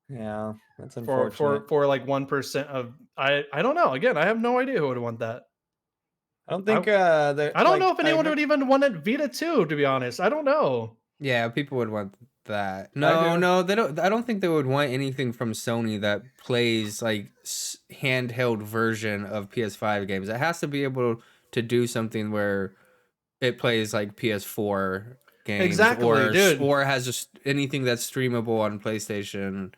Yeah, that's for unfortunate. for like 1% of. I don't know. Again, I have no idea who would want that. I don't think. I don't know if anyone would even want it Vita 2. To be honest, I don't know. Yeah, people would want that. do. No, they don't. I don't think they would want anything from Sony that plays like handheld version of PS5 games. It has to be able to do something where it plays like PS4 games, Exactly, dude. or has just anything that's streamable on PlayStation.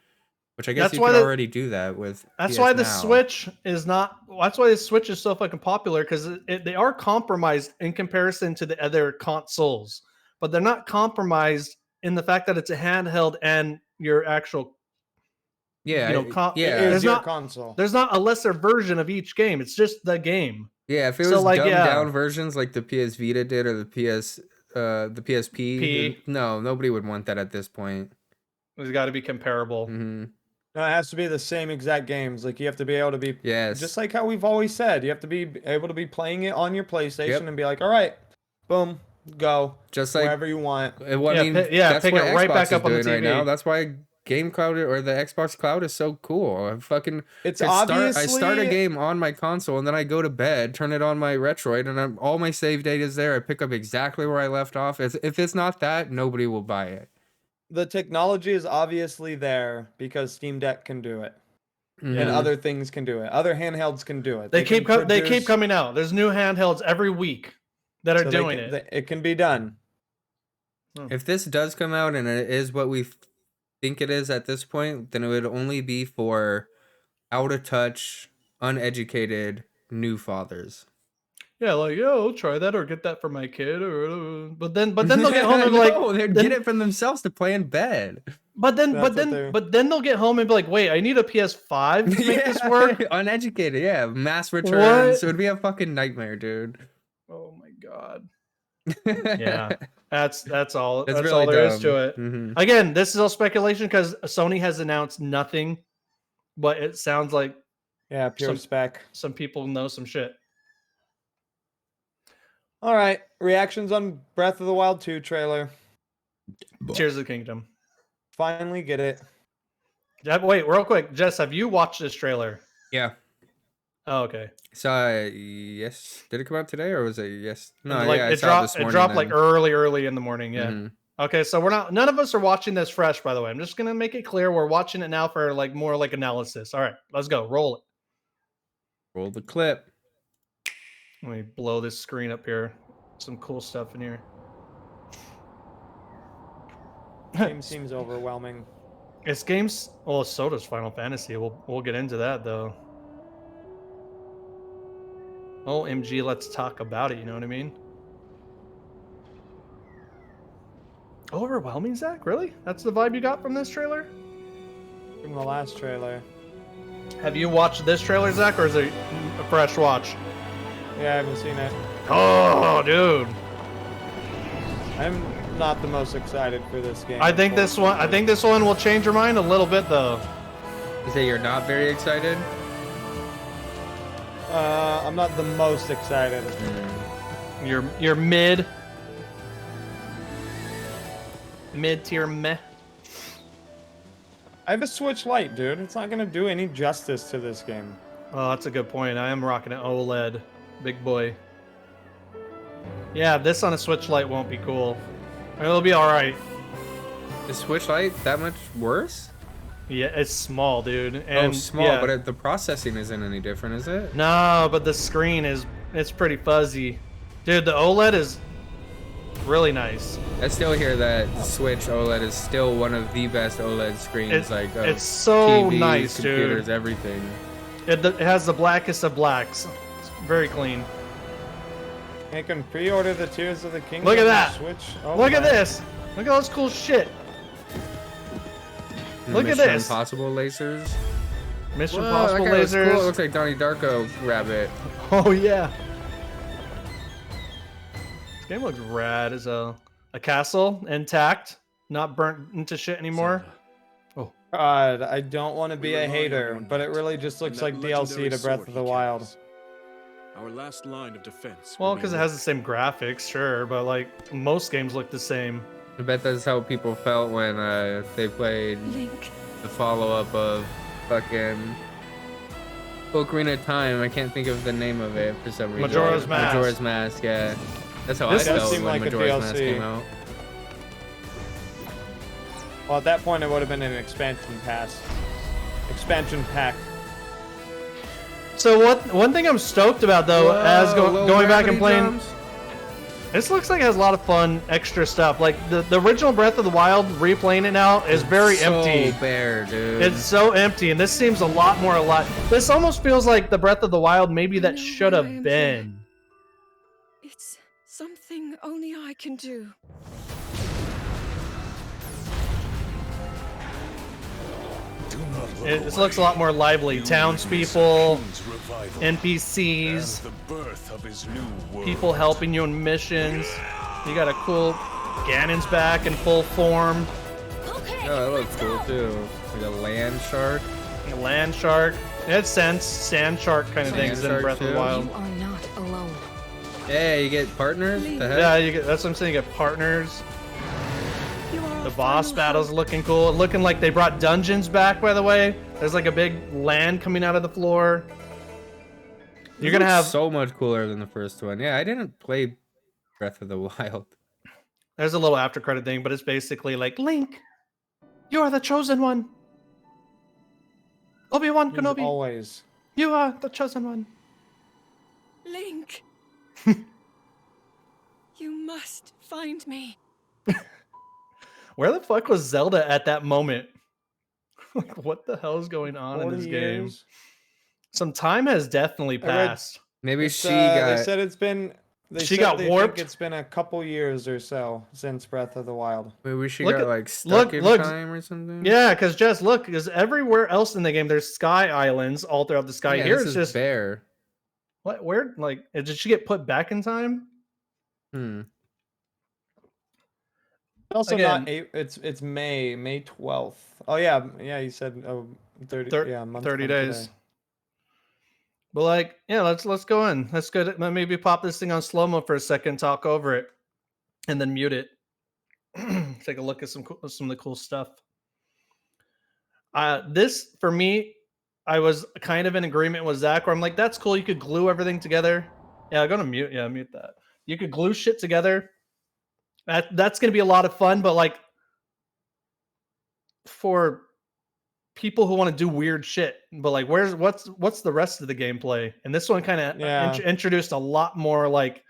Which I guess That's you why could already do that with. That's PS why the Now. Switch is not. That's why the Switch is so fucking popular because they are compromised in comparison to the other consoles, but they're not compromised in the fact that it's a handheld and your actual. Yeah, You know, It there's is your not console. there's not a lesser version of each game. It's just the game. yeah. If it So, was like, dumbed yeah. down versions like the PS Vita did or the PSP, P. no, nobody would want that at this point. It's got to be comparable. Hmm. No, it has to be the same exact games. Like you have to be able to be Yes. just like how we've always said. You have to be able to be playing it on your PlayStation Yep. and be like, all right, boom, go Just like wherever you want. Well, I mean, pick that's what it right Xbox back is up on the doing right now. TV. That's why Game Cloud or the Xbox Cloud is so cool. I fucking It's I start a obviously game on my console and then I go to bed, turn it on my Retroid, and all my save data is there. I pick up exactly where I left off. If it's not that, nobody will buy it. the technology is obviously there because Steam Deck can do it. Mhm. And other things can do it. Other handhelds can do it. They can keep produce- coming out. There's new handhelds every week that are so doing they it. can- It can be done. If this does come out and it is what we think it is at this point, then it would only be for out of touch, uneducated new fathers. Yeah, like, yo, try that or get that for my kid, or but then they'll get home and be like, no, they'd then- get it from themselves to play in bed. but then That's what they'll get home and be like, wait, I need a PS5 to make this work. Uneducated, yeah. Mass returns. What? It would be a fucking nightmare, dude. Oh my god. Yeah, that's all. It's That's really all there is dumb. to it. Mhm. Again, this is all speculation because Sony has announced nothing, but it sounds like Yeah, pure Some- spec. some people know some shit. All right. Reactions on Breath of the Wild 2 trailer. Tears of the Kingdom. Finally get it. Wait, real quick, Jess, have you watched this trailer? Yeah. Oh, okay. So yes, did it come out today or was it yes? No, Like, yeah, I it saw dropped. this It morning. dropped like then. early in the morning. Yeah. Mhm. Okay, so none of us are watching this fresh, by the way. I'm just gonna make it clear we're watching it now for like more like analysis. All right, let's go. Roll it. Roll the clip. Let me blow this screen up here. Some cool stuff in here. Game seems overwhelming. It's games. Well, so does Final Fantasy. We'll get into that though. OMG, let's talk about it. You know what I mean? Overwhelming, Zach? Really? That's the vibe you got from this trailer? From the last trailer. Have you watched this trailer, Zach, or is it a fresh watch? Yeah, I haven't seen it. Oh, dude. I'm not the most excited for this game. I think this one will change your mind a little bit though. You say you're not very excited? I'm not the most excited. You're mid tier meh. I have a Switch Lite, dude. It's not gonna do any justice to this game. Oh, that's a good point. I am rocking an OLED, big boy. Yeah, this on a Switch Lite won't be cool. It'll be all right. Is Switch Lite that much worse? Yeah, it's small, dude. Oh, And small, yeah. but the processing isn't any different, is it? No, but the screen it's pretty fuzzy. Dude, the OLED is really nice. I still hear that Switch OLED is still one of the best OLED screens. It's so TVs, nice, computers, dude. everything. It has the blackest of blacks. It's very clean. You can pre-order the Tears of the Kingdom. Look at on that. Switch. Oh, Look at my. this. Look at all this cool shit. Look at Mission this. Impossible lasers. Mission Whoa, Impossible that guy looks lasers. cool. It looks like Donnie Darko rabbit. Oh yeah. This game looks rad as a castle intact, not burnt into shit anymore. God, I don't want to be We a rely on hater, your but it really intent just and looks that like DLC legendary to Breath sword of he the Wild. carries. Our last line of defense. Well, will because be it has the same graphics, sure, but like most games look the same. I bet that's how people felt when they played Link. the follow-up of fucking Ocarina of Time. I can't think of the name of it for some reason. Majora's Mask. Majora's Mask, yeah. That's how This I does felt seem when like a Majora's Mask DLC. came out. Well, at that point, it would have been an expansion pack. So one thing I'm stoked about though, as going back and playing. This looks like it has a lot of fun extra stuff. Like the original Breath of the Wild, replaying it now is very empty. So bare, dude. It's so empty, and this seems a lot more alive. This almost feels like the Breath of the Wild maybe that should have been. It's something only I can do. This looks a lot more lively. Townspeople, NPCs, people helping you in missions. You got a cool Ganon's back in full form. Oh, that looks cool too. Like a land shark. A land shark. It had sand shark kind of things in Breath of the Wild. You are not alone. Yeah, you get partners. The heck? Yeah, that's what I'm saying. You get partners. The boss battle's looking cool. Looking like they brought dungeons back, by the way. There's like a big land coming out of the floor. You're gonna have so much cooler than the first one. Yeah, I didn't play Breath of the Wild. There's a little after credit thing, but it's basically like, Link, you are the chosen one. Obi-Wan Kenobi, Always. you are the chosen one. Link. You must find me. Where the fuck was Zelda at that moment? Like, what the hell is going on in this game? Some time has definitely passed. Maybe It's, she They got. said it's been. She got warped? It's been a couple years or so since Breath of the Wild. Maybe she Look got at- like stuck in look. time or something. Yeah, because just look, because everywhere else in the game, there's sky islands all throughout the sky. Yeah, Here this it's is just bare. what? Where? Like, did she get put back in time? Also Again- not it's May 12th. Oh yeah, you said 30 yeah, a month 30 from days. today. But like, yeah, let's go in. Let's go. Maybe pop this thing on slow mo for a second, talk over it, and then mute it. Take a look at some of the cool stuff. This for me, I was kind of in agreement with Zach, where I'm like, that's cool. You could glue everything together. Yeah, go to mute. Yeah, mute that. You could glue shit together. That's gonna be a lot of fun, but like for people who want to do weird shit, but like what's the rest of the gameplay? And this one kind of introduced a lot more like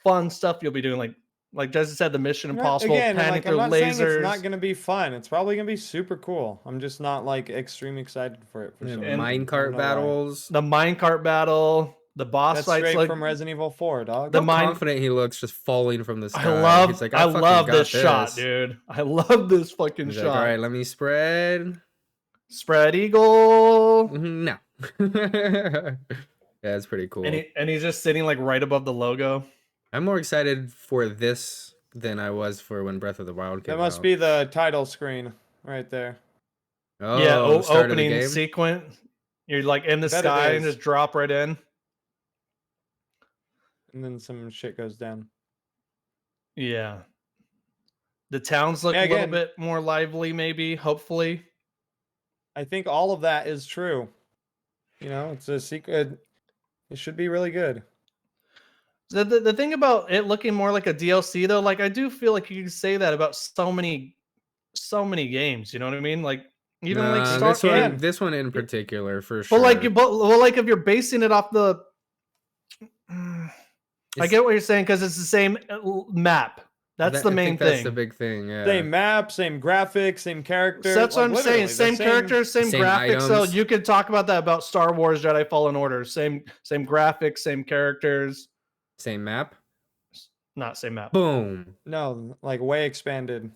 fun stuff you'll be doing, like Jesse said, the Mission Impossible, panning through I'm not saying lasers. it's not gonna be fun. It's probably gonna be super cool. I'm just not like extremely excited for it. For some reason. I don't Minecart know why. battles. The minecart battle, the boss That's fights, straight like from Resident Evil 4, dog. How confident he looks just falling from the sky. I He's like, I fucking love got this shot, dude. I love this fucking He's shot. like, all right, let me spread. Spread eagle. No. Yeah, it's pretty cool. And he's just sitting like right above the logo. I'm more excited for this than I was for when Breath of the Wild came That must out. be the title screen right there. Oh, Yeah, the start of the opening game? sequence. You're like in the Bet it sky and is. just drop right in. And then some shit goes down. Yeah. The towns look Yeah, a little again- bit more lively, maybe, hopefully. I think all of that is true. You know, it's a secret. It should be really good. The thing about it looking more like a DLC though, like I do feel like you can say that about so many games, you know what I mean? Like even like Nah, Star this one in particular, for sure. But like like if you're basing it off the I get what you're saying because it's the same map. That's the main thing. That's the big thing. Yeah. Same map, same graphics, same character. So that's what like, I'm saying. literally, the Same characters, same same graphics. So items. you could talk about that about Star Wars Jedi Fallen Order. Same graphics, same characters. Same map. Not same map. Boom. No, like way expanded.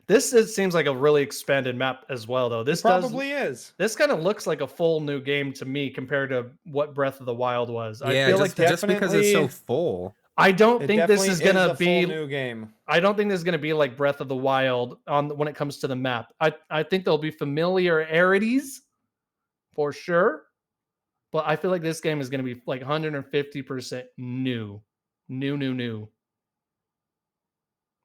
It seems like a really expanded map as well, though. This Probably is. This kind of looks like a full new game to me compared to what Breath of the Wild was. Yeah, I feel just, like just because it's so definitely- full. I don't It think this definitely is gonna a be full new game. I don't think this is gonna be like Breath of the Wild when it comes to the map. I think there'll be familiarities for sure, but I feel like this game is gonna be like 150% new. Yeah,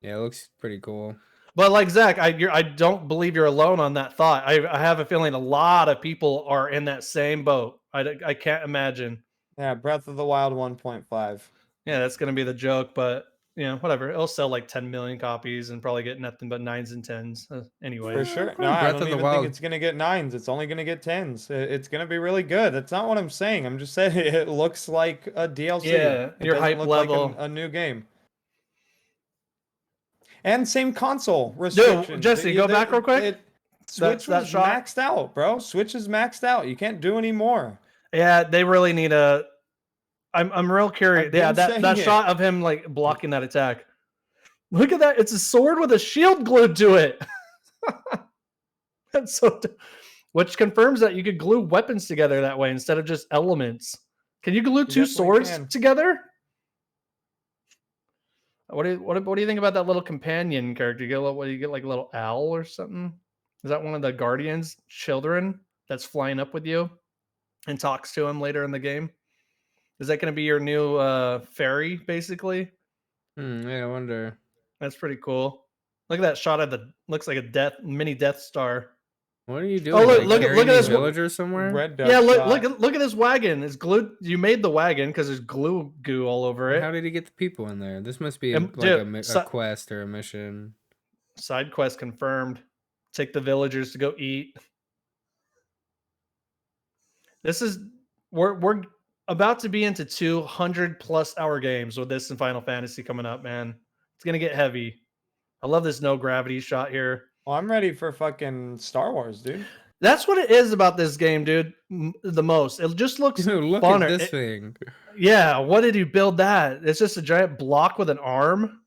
it looks pretty cool. But like Zach, I don't believe you're alone on that thought. I have a feeling a lot of people are in that same boat. I can't imagine. Yeah, Breath of the Wild 1.5. Yeah, that's gonna be the joke. But you know, whatever. It'll sell like 10 million copies and probably get nothing but 9s and 10s. Anyway, For sure. probably No, I Breath don't of the even Wild. think it's gonna get 9s. It's only gonna get 10s. It's gonna be really good. That's not what I'm saying. I'm just saying it looks like a DLC. Yeah, It your doesn't hype look level. like a new game. And same console Dude, restrictions. Jesse, go back real quick. Switch that was shot. maxed out, bro. Switch is maxed out. You can't do any more. Yeah, they really need a. I'm real curious. I've Yeah, been saying that it. shot of him like blocking that attack. Look at that! It's a sword with a shield glued to it. That's so. Which confirms that you could glue weapons together that way instead of just elements. Can you glue two definitely swords can. together? What do you think about that little companion character? You get like a little owl or something? Is that one of the Guardian's children that's flying up with you and talks to him later in the game? Is that going to be your new fairy, basically? Yeah, I wonder. That's pretty cool. Look at that shot of the looks like a mini Death Star. What are you doing? look- Like, look at- carrying look at these this- villagers somewhere? Red dot Yeah, shot. look at this wagon. It's glued. You made the wagon because there's glue goo all over it. How did he get the people in there? This must be Dude, a quest or a mission. Side quest confirmed. Take the villagers to go eat. This is we're about to be into 200+ hour games with this and Final Fantasy coming up, man. It's gonna get heavy. I love this no gravity shot here. Well, I'm ready for fucking Star Wars, dude. That's what it is about this game, dude. The most. It just looks Dude, look funner. at this thing. Yeah, what did you build that? It's just a giant block with an arm.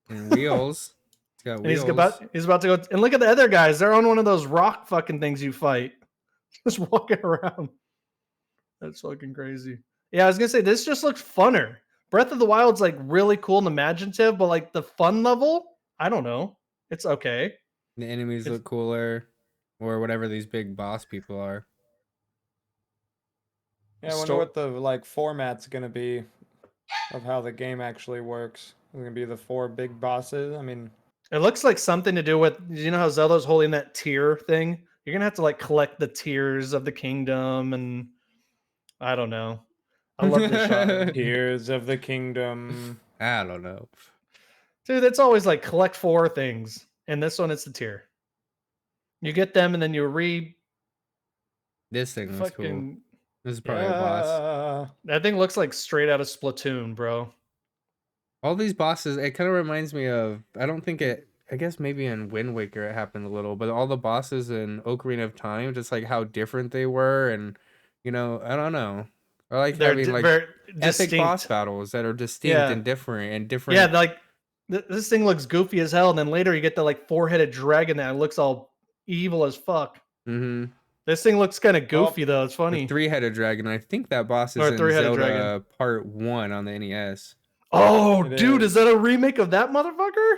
And wheels. It's got And wheels. he's about to go. And look at the other guys. They're on one of those rock fucking things you fight. Just walking around. That's fucking crazy. Yeah, I was gonna say this just looks funner. Breath of the Wild's like really cool and imaginative, but like the fun level, I don't know. It's okay. The enemies It's- look cooler. Or whatever these big boss people are. Yeah, I wonder what the like format's gonna be of how the game actually works. It's gonna be the 4 big bosses. I mean, It looks like something to do with, you know how Zelda's holding that tier thing? You're gonna have to like collect the tiers of the kingdom, and I don't know. I love this shot. Tears of the Kingdom. I don't know. Dude, it's always like collect 4 things. And this one, it's the tier. You get them and then you This thing looks cool. fucking. This is probably a boss. Yeah. That thing looks like straight out of Splatoon, bro. All these bosses, it kind of reminds me of, I guess maybe in Wind Waker it happened a little, but all the bosses in Ocarina of Time, just like how different they were, and, you know, I don't know. I like They're having like very epic boss distinct. battles that are distinct Yeah. and different. Yeah, like this thing looks goofy as hell, and then later you get the like 4-headed dragon that looks all evil as fuck. Mm-hmm. This thing looks kind of goofy though. It's The funny. 3-headed dragon. I think that boss is Or in 3-headed Zelda dragon. Part 1 on the NES. Oh, It dude, is. is that a remake of that motherfucker?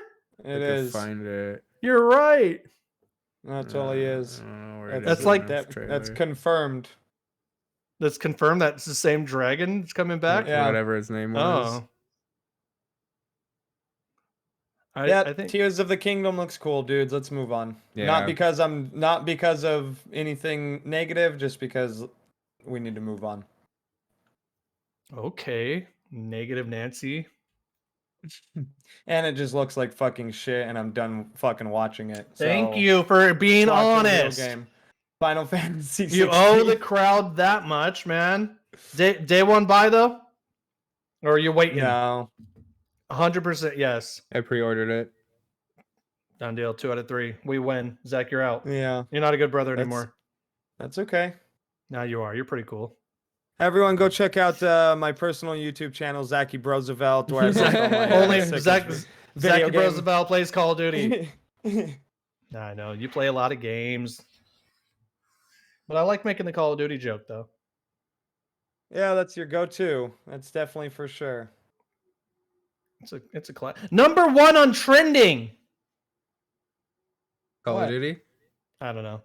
I It could is. find it. You're right. That's all he is. I don't know where it That's is like- in this That's trailer. confirmed. That's confirmed that it's the same dragon that's coming back. Yeah. Whatever his name was. Oh. I Yeah, think Tears of the Kingdom looks cool, dudes. Let's move on. Yeah. Not because of anything negative, just because we need to move on. okay. Negative Nancy. And it just looks like fucking shit, and I'm done fucking watching it. Thank So, you for being let's watch a real honest. game. Final Fantasy. You owe 16. the crowd that much, man. Day one buy though, or are you waiting? No. 100% yes. I pre-ordered it. Done deal. 2 out of 3. We win. Zach, you're out. Yeah, You're not a good brother That's- anymore. that's okay. Now you are. You're pretty cool. Everyone, go check out my personal YouTube channel, Zachy Roosevelt, where I post all my Only sick Zach video game- Roosevelt plays Call of Duty. I know you play a lot of games, but I like making the Call of Duty joke though. Yeah, that's your go-to. That's definitely for sure. It's a class. Number 1 on trending. Call What? of Duty? I don't know.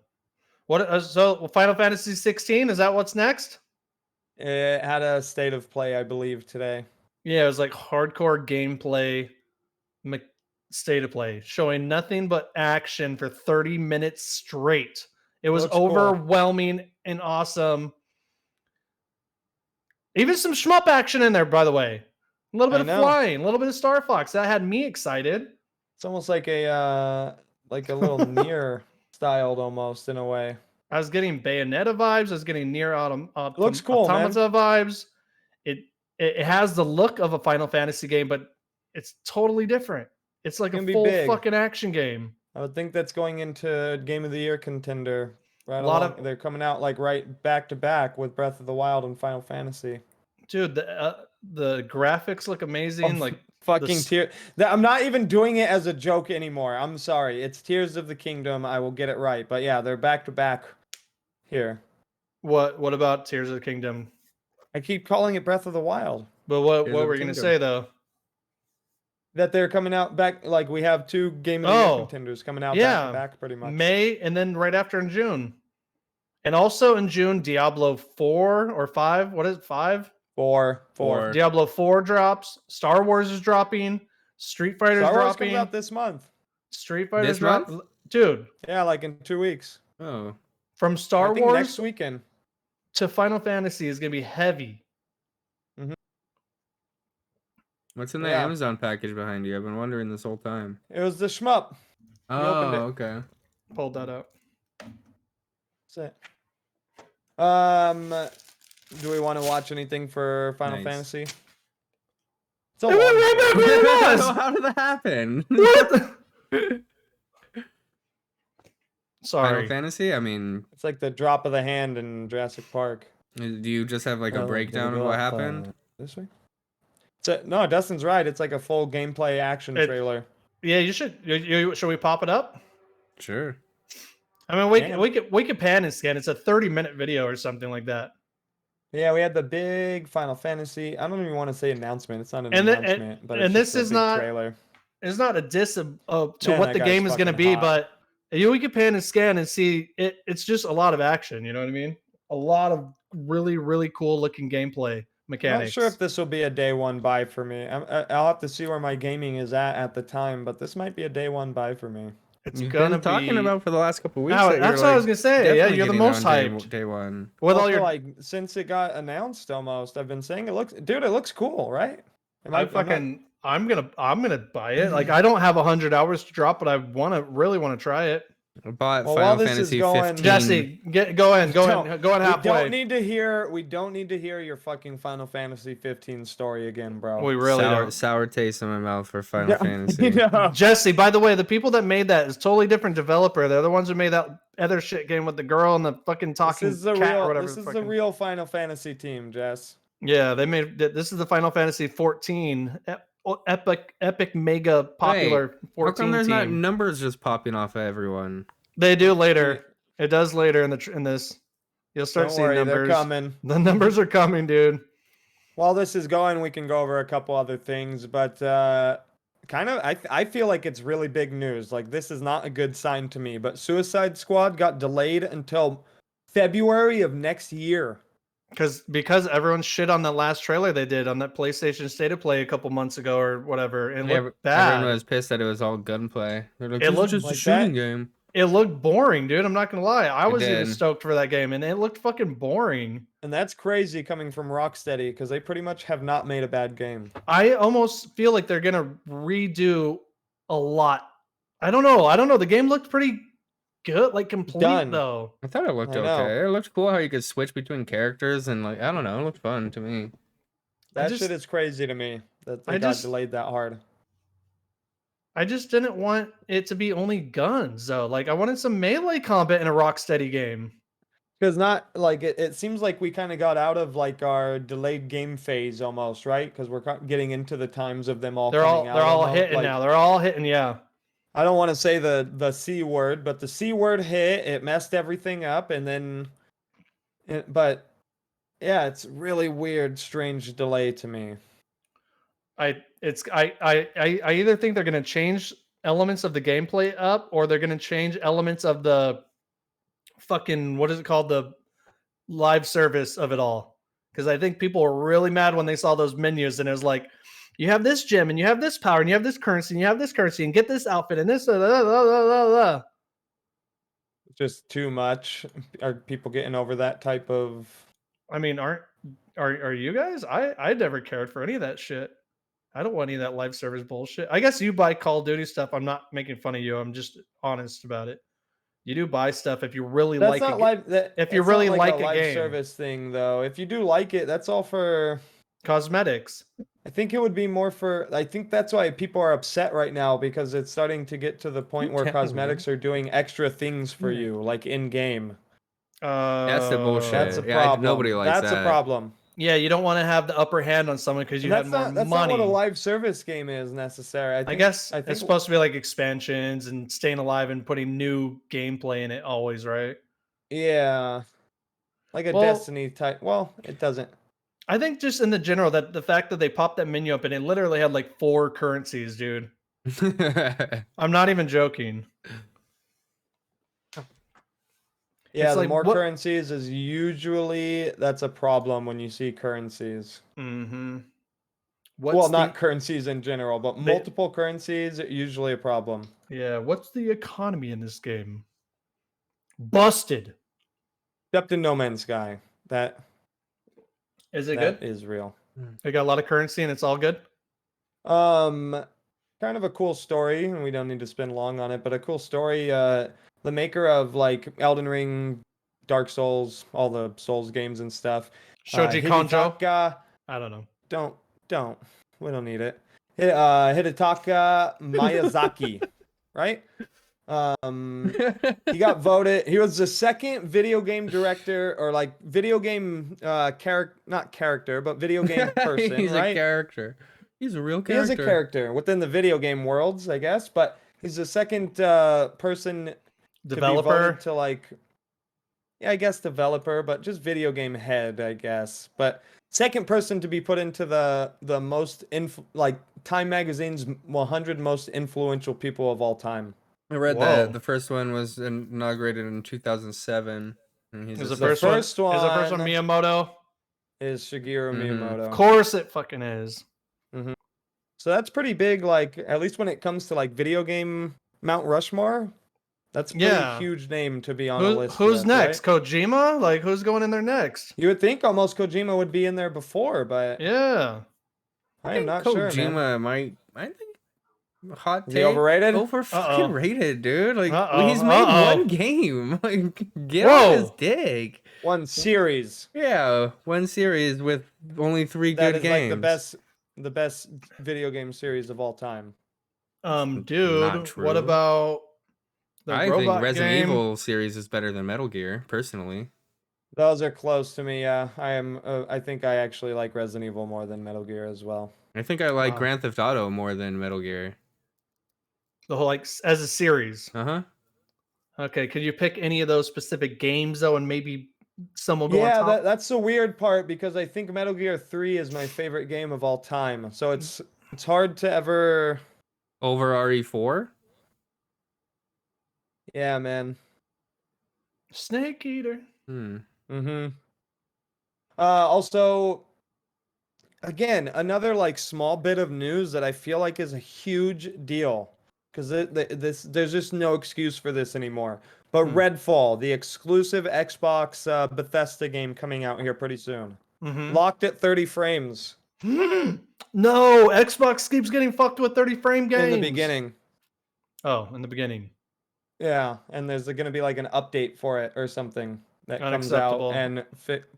What? So Final Fantasy 16 is that what's next? It had a state of play, I believe, today. Yeah, it was like hardcore gameplay, state of play, showing nothing but action for 30 minutes straight. It was Looks cool. overwhelming and awesome. Even some shmup action in there, by the way. A little bit I of know. flying, a little bit of Star Fox. That had me excited. It's almost like a little near styled almost in a way. I was getting Bayonetta vibes. I was getting near Looks cool, man. Automata vibes. It has the look of a Final Fantasy game, but it's totally different. It's like a Gonna be full big. fucking action game. I would think that's going into Game of the Year contender. Right A lot along. of- They're coming out like right back to back with Breath of the Wild and Final Fantasy. Dude, the graphics look amazing. Like Fucking s- tear. I'm not even doing it as a joke anymore. I'm sorry. It's Tears of the Kingdom. I will get it right. But yeah, they're back to back here. what about Tears of the Kingdom? I keep calling it Breath of the Wild. But what Tears of were the you gonna Kingdom. say though? That they're coming out back. Like we have 2 Game of the Year contenders coming out back yeah. to back pretty much. May and then right after in June. And also in June, Diablo 4 or 5. What is it? 5? 4. Diablo 4 drops. Star Wars is dropping. Street Fighter's Star Wars dropping. comes out this month. Street Fighter's This month? Dude, Yeah, like in 2 weeks. Oh, from I Star think Wars next weekend. to Final Fantasy is gonna be heavy. what's in the Yeah. Amazon package behind you? I've been wondering this whole time. It was the shmup. opened it. Oh, okay. Pulled that up. That's it. Do we want to watch anything for Final Nice. Fantasy? It's a It went long right back game. where it was! How did that happen? Sorry. Final Fantasy? I mean, It's like the drop of the hand in Jurassic Park. do you just have like a Oh, breakdown did we of go what up, happened? This way? No, Dustin's right. It's like a full gameplay action trailer. Yeah, you should. Should we pop it up? Sure. I mean, Yeah. we could pan and scan. It's a 30-minute video or something like that. Yeah, we had the big Final Fantasy. I don't even want to say announcement. It's not an And announcement, but it's and just this a is big not trailer. It's not a diss to Man, what that the guy's game is going to fucking be, hot. but we can pan and scan and see it. It's just a lot of action. You know what I mean? A lot of really, really cool looking gameplay I'm mechanics. not sure if this will be a day one buy for me. I'll have to see where my gaming is at the time, but this might be a day one buy for me. it's You've gonna been talking be about for the last couple weeks. Oh, that you're, that's what I was like, gonna say. Yeah, definitely you're the getting it most on hyped day one. with all Also, your. like since it got announced, almost I've been saying it looks, dude, it looks cool, right? I'm gonna buy it. Like I don't have 100 hours to drop, but I really want to try it. I bought Well, while Final this is Fantasy going- 15. Jesse, go in We halfway. don't need to hear. We don't need to hear your fucking Final Fantasy 15 story again, bro. We really sour, don't. sour taste in my mouth for Final Yeah, Fantasy. no. Jesse, by the way, the people that made that is totally different developer. They're the ones who made that other shit game with the girl and the fucking talking This is the cat or real. whatever. This is fucking- the real Final Fantasy team, Jess. Yeah, they made this is the Final Fantasy 14 epic mega popular 14 How come there's team. not numbers just popping off of everyone? They do later. It does later in this. You'll start Don't seeing worry, numbers. they're coming. The numbers are coming, dude. While this is going, we can go over a couple other things, but kind of, I feel like it's really big news. Like this is not a good sign to me. But Suicide Squad got delayed until February of next year. Because everyone shit on that last trailer they did on that PlayStation State of Play a couple months ago or whatever, and looked bad. Everyone was pissed that it was all gunplay. They're like, It this looked is just like a shooting that. game. It looked boring, dude. I'm not gonna lie. I was even did. stoked for that game, and it looked fucking boring. And that's crazy coming from Rocksteady because they pretty much have not made a bad game. I almost feel like they're gonna redo a lot. I don't know. The game looked pretty good, like complete Done. though. I thought it looked I know. okay. It looked cool how you could switch between characters and like I don't know, it looked fun to me. That just- shit is crazy to me that they I got just- delayed that hard. I just didn't want it to be only guns though. Like I wanted some melee combat in a Rocksteady game. Because not like it seems like we kind of got out of like our delayed game phase almost, right? Because we're getting into the times of them all They're coming out. all almost. hitting Like, now. They're all hitting, yeah. I don't want to say the C word, but the C word hit, it messed everything up, and then, but yeah, it's really weird, strange delay to me. I either think they're gonna change elements of the gameplay up, or they're gonna change elements of the fucking what is it called, the live service of it all. Because I think people were really mad when they saw those menus, and it was like, you have this gem, and you have this power, and you have this currency, and you have this currency, and get this outfit, and this. Just too much. Are people getting over that type of? I mean, are you guys? I never cared for any of that shit. I don't want any of that live service bullshit. I guess you buy Call of Duty stuff. I'm not making fun of you. I'm just honest about it. You do buy stuff if you really That's like not a, live. if you It's really not like a a live game. service thing, though. If you do like it, that's all for. Cosmetics. I think it would be more for. I think that's why people are upset right now because it's starting to get to the point where telling cosmetics are doing extra things for Yeah. you, like in game. That's the bullshit. That's a Yeah, problem. nobody likes That's a that. problem. Yeah, you don't want to have the upper hand on someone because you And had more that's not money. what a live service game is necessary. I guess I think it's supposed to be like expansions and staying alive and putting new gameplay in it always, right? yeah, like a Well- Destiny type. Well, it doesn't. I think just in the general that the fact that they popped that menu up and it literally had like 4 currencies, dude. I'm not even joking. Yeah, It's the like, more what- currencies is usually that's a problem when you see currencies. Mm-hmm. Well, not currencies in general, but They- multiple currencies usually a problem. Yeah, what's the economy in this game? Busted. Except in No Man's Sky, that Is it that good? is real. They got a lot of currency and it's all good. Kind of a cool story, and we don't need to spend long on it, but a cool story. The maker of like Elden Ring, Dark Souls, all the Souls games and stuff. Shoji Konjo. Hidetaka, I don't know. don't. We don't need it. Hidetaka Miyazaki, right? He got voted. He was the second video game director, or like video game not character, but video game person. He's right? a character. He's a real He is character. a character within the video game worlds, I guess. But he's the second person to be Developer. voted to like, yeah, I guess developer, but just video game head, I guess. But second person to be put into the most like Time Magazine's 100 most influential people of all time. I read Whoa. that the first one was inaugurated in 2007. And he's Is a the first one? Is the first one one- Miyamoto? Is Shigeru Mhm. Miyamoto. Of course, it fucking is. So that's pretty big, like, at least when it comes to, like, video game Mount Rushmore. That's a pretty Yeah. huge name to be on a list. Who's with, next? right? Kojima? Like, who's going in there next? You would think almost Kojima would be in there before, but Yeah. I am not sure, man. Kojima might. I think hot Is take. he overrated? Over fucking rated, dude. Like he's made one game. Like get Whoa. on his dick. One series. Yeah, one series with only 3 That good is games. like the best video game series of all time. Dude, Not true. what about the I robot think Resident game? Evil series is better than Metal Gear, personally. Those are close to me, yeah. I think I actually like Resident Evil more than Metal Gear as well. I think I like Wow. Grand Theft Auto more than Metal Gear. The whole as a series. Uh-huh. Okay, could you pick any of those specific games though, and maybe some will go on Yeah, top? that's the weird part because I think Metal Gear 3 is my favorite game of all time. So it's hard to ever. Over RE4? Yeah, man. Snake Eater. Mm-hmm. Also, again, another like small bit of news that I feel like is a huge deal because there's just no excuse for this anymore. But Redfall, the exclusive Xbox Bethesda game coming out here pretty soon, locked at 30 frames No, Xbox keeps getting fucked with 30 frame games. in the beginning. Oh, in the beginning. Yeah, and there's going to be like an update for it or something that comes Unacceptable. out and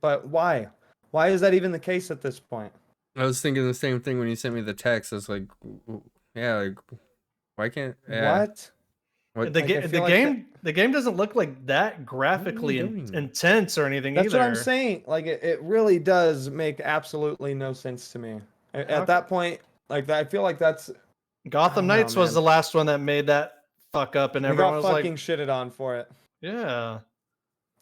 but why? Why is that even the case at this point? I was thinking the same thing when you sent me the text. I was like, yeah, like, why can't... Yeah. What? What? The, Like, I the feel like game the game doesn't look like that graphically doing? intense or anything That's either. what I'm saying. Like it really does make absolutely no sense to me. At that point, like I feel like that's Gotham I don't know, Knights was man. the last one that made that fuck up, and we everyone got was fucking like, shitted on for it. "Yeah,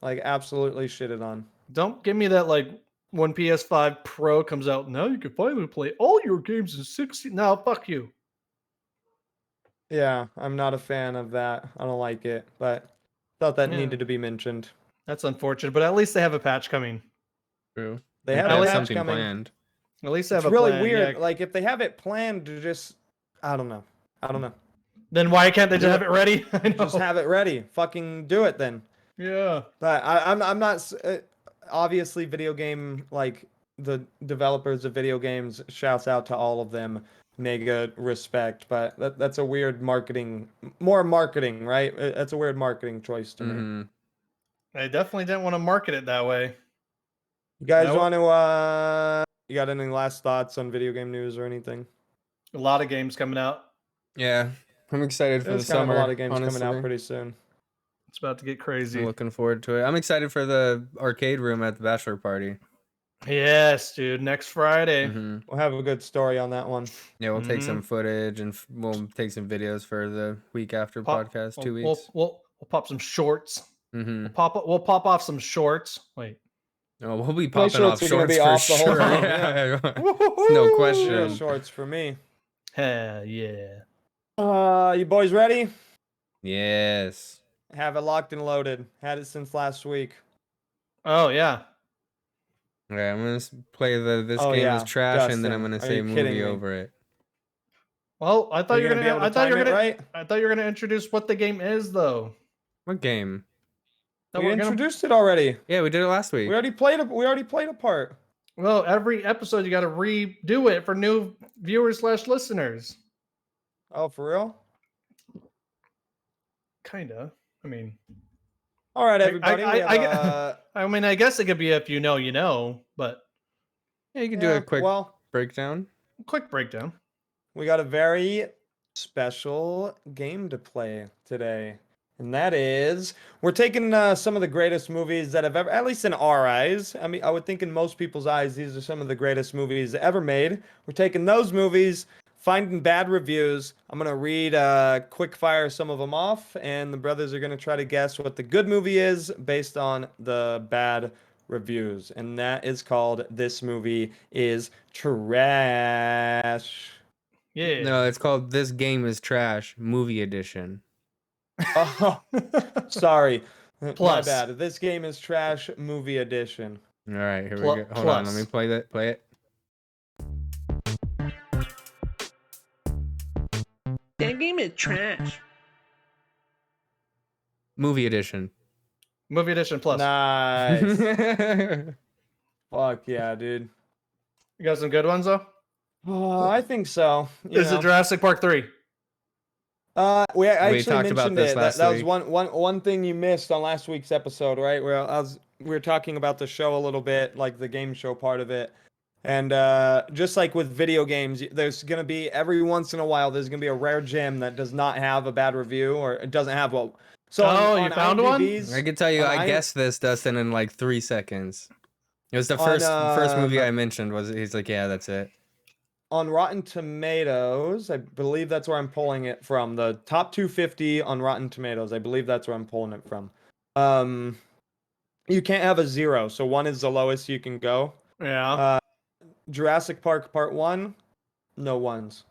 Like absolutely shitted on. don't give me that." Like when PS5 Pro comes out, now you can finally play all your games in 60. No, fuck you. Yeah, I'm not a fan of that. I don't like it, but thought that Yeah. needed to be mentioned. That's unfortunate, but at least they have a patch coming. True. They They have At a least- patch something coming. planned. At least they It's have a really plan, weird. yeah. Like if they have it planned to just, I don't know. Then why can't they Do just have it ready? I know. Just have it ready. Fucking do it then. Yeah. But I'm not obviously video game like the developers of video games. Shouts out to all of them. mega respect, but that's a weird more marketing, right? That's a weird marketing choice to me. Mhm. I definitely didn't want to market it that way. You guys Nope. want to you got any last thoughts on video game news or anything? A lot of games coming out. Yeah, I'm excited for the There's kind of summer. a lot of games coming honestly. out pretty soon. It's about to get I'm crazy. looking forward to it. I'm excited for the arcade room at the bachelor party. Yes, dude. Next Friday. Hmm We'll have a good story on that one. Yeah, we'll take some Mhm. footage and we'll take some videos for the week after podcast. 2 We'll, weeks. we'll pop some shorts. Mm-hmm. We'll pop off some shorts. Wait. Oh, we'll be My popping off shorts are gonna shorts be for off the whole sure. time, Yeah. It's no Zero question. shorts for me. Hell yeah. You boys ready? Yes. Have it locked and loaded. Had it since last week. Oh yeah. Okay, I'm gonna play this Oh, game yeah, is trash, and then I'm Dustin, gonna are say you kidding movie me? over it. Well, I Are thought you you were gonna be able gonna. to time it right? I thought you were gonna introduce what the game is, though. What game? That We we're gonna. introduced it already. Yeah, we did it last week. We already played a part. Well, every episode you got to redo it for new viewers/listeners. Oh, for real? Kinda. I mean, All right, I- everybody. I- we have, I- I mean, I guess it could be if you know, you know. But Yeah, you can do yeah, a quick well, breakdown. quick breakdown. we got a very special game to play today. And that is, we're taking some of the greatest movies that have ever, at least in our eyes. I mean, I would think in most people's eyes, these are some of the greatest movies ever made. We're taking those movies, finding bad reviews. I'm going to read quick fire some of them off, and the brothers are going to try to guess what the good movie is based on the bad reviews. And that is called This Movie is Trash. Yeah. No, it's called This Game is Trash Movie Edition. Oh, sorry. My Plus. bad. This game is trash movie edition. All right, here we Pl- go. Hold on, let plus. me play that. Play it. That game is trash. Movie Edition. Movie edition plus. Nice. Yeah, Fuck yeah, dude. You got some good ones though. Oh, I think so. Is it Jurassic Park 3? We actually talked about mentioned this it. last That was week. one thing you missed on last week's episode, right? Where we were talking about the show a little bit, like the game show part of it. And just like with video games, there's gonna be every once in a while there's gonna be a rare gem that does not have a bad review or it doesn't have well. So Oh, you found one? IMDb's I can tell you, on I I- guessed this, Dustin, in like 3 seconds. It was the On, first movie I mentioned. He's like, yeah, that's it. On Rotten Tomatoes, I believe that's where I'm pulling it from. The top 250 on Rotten Tomatoes. I believe that's where I'm pulling it from. You can't have a 0, so 1 is the lowest you can go. Yeah. Jurassic Park Part 1, no 1s.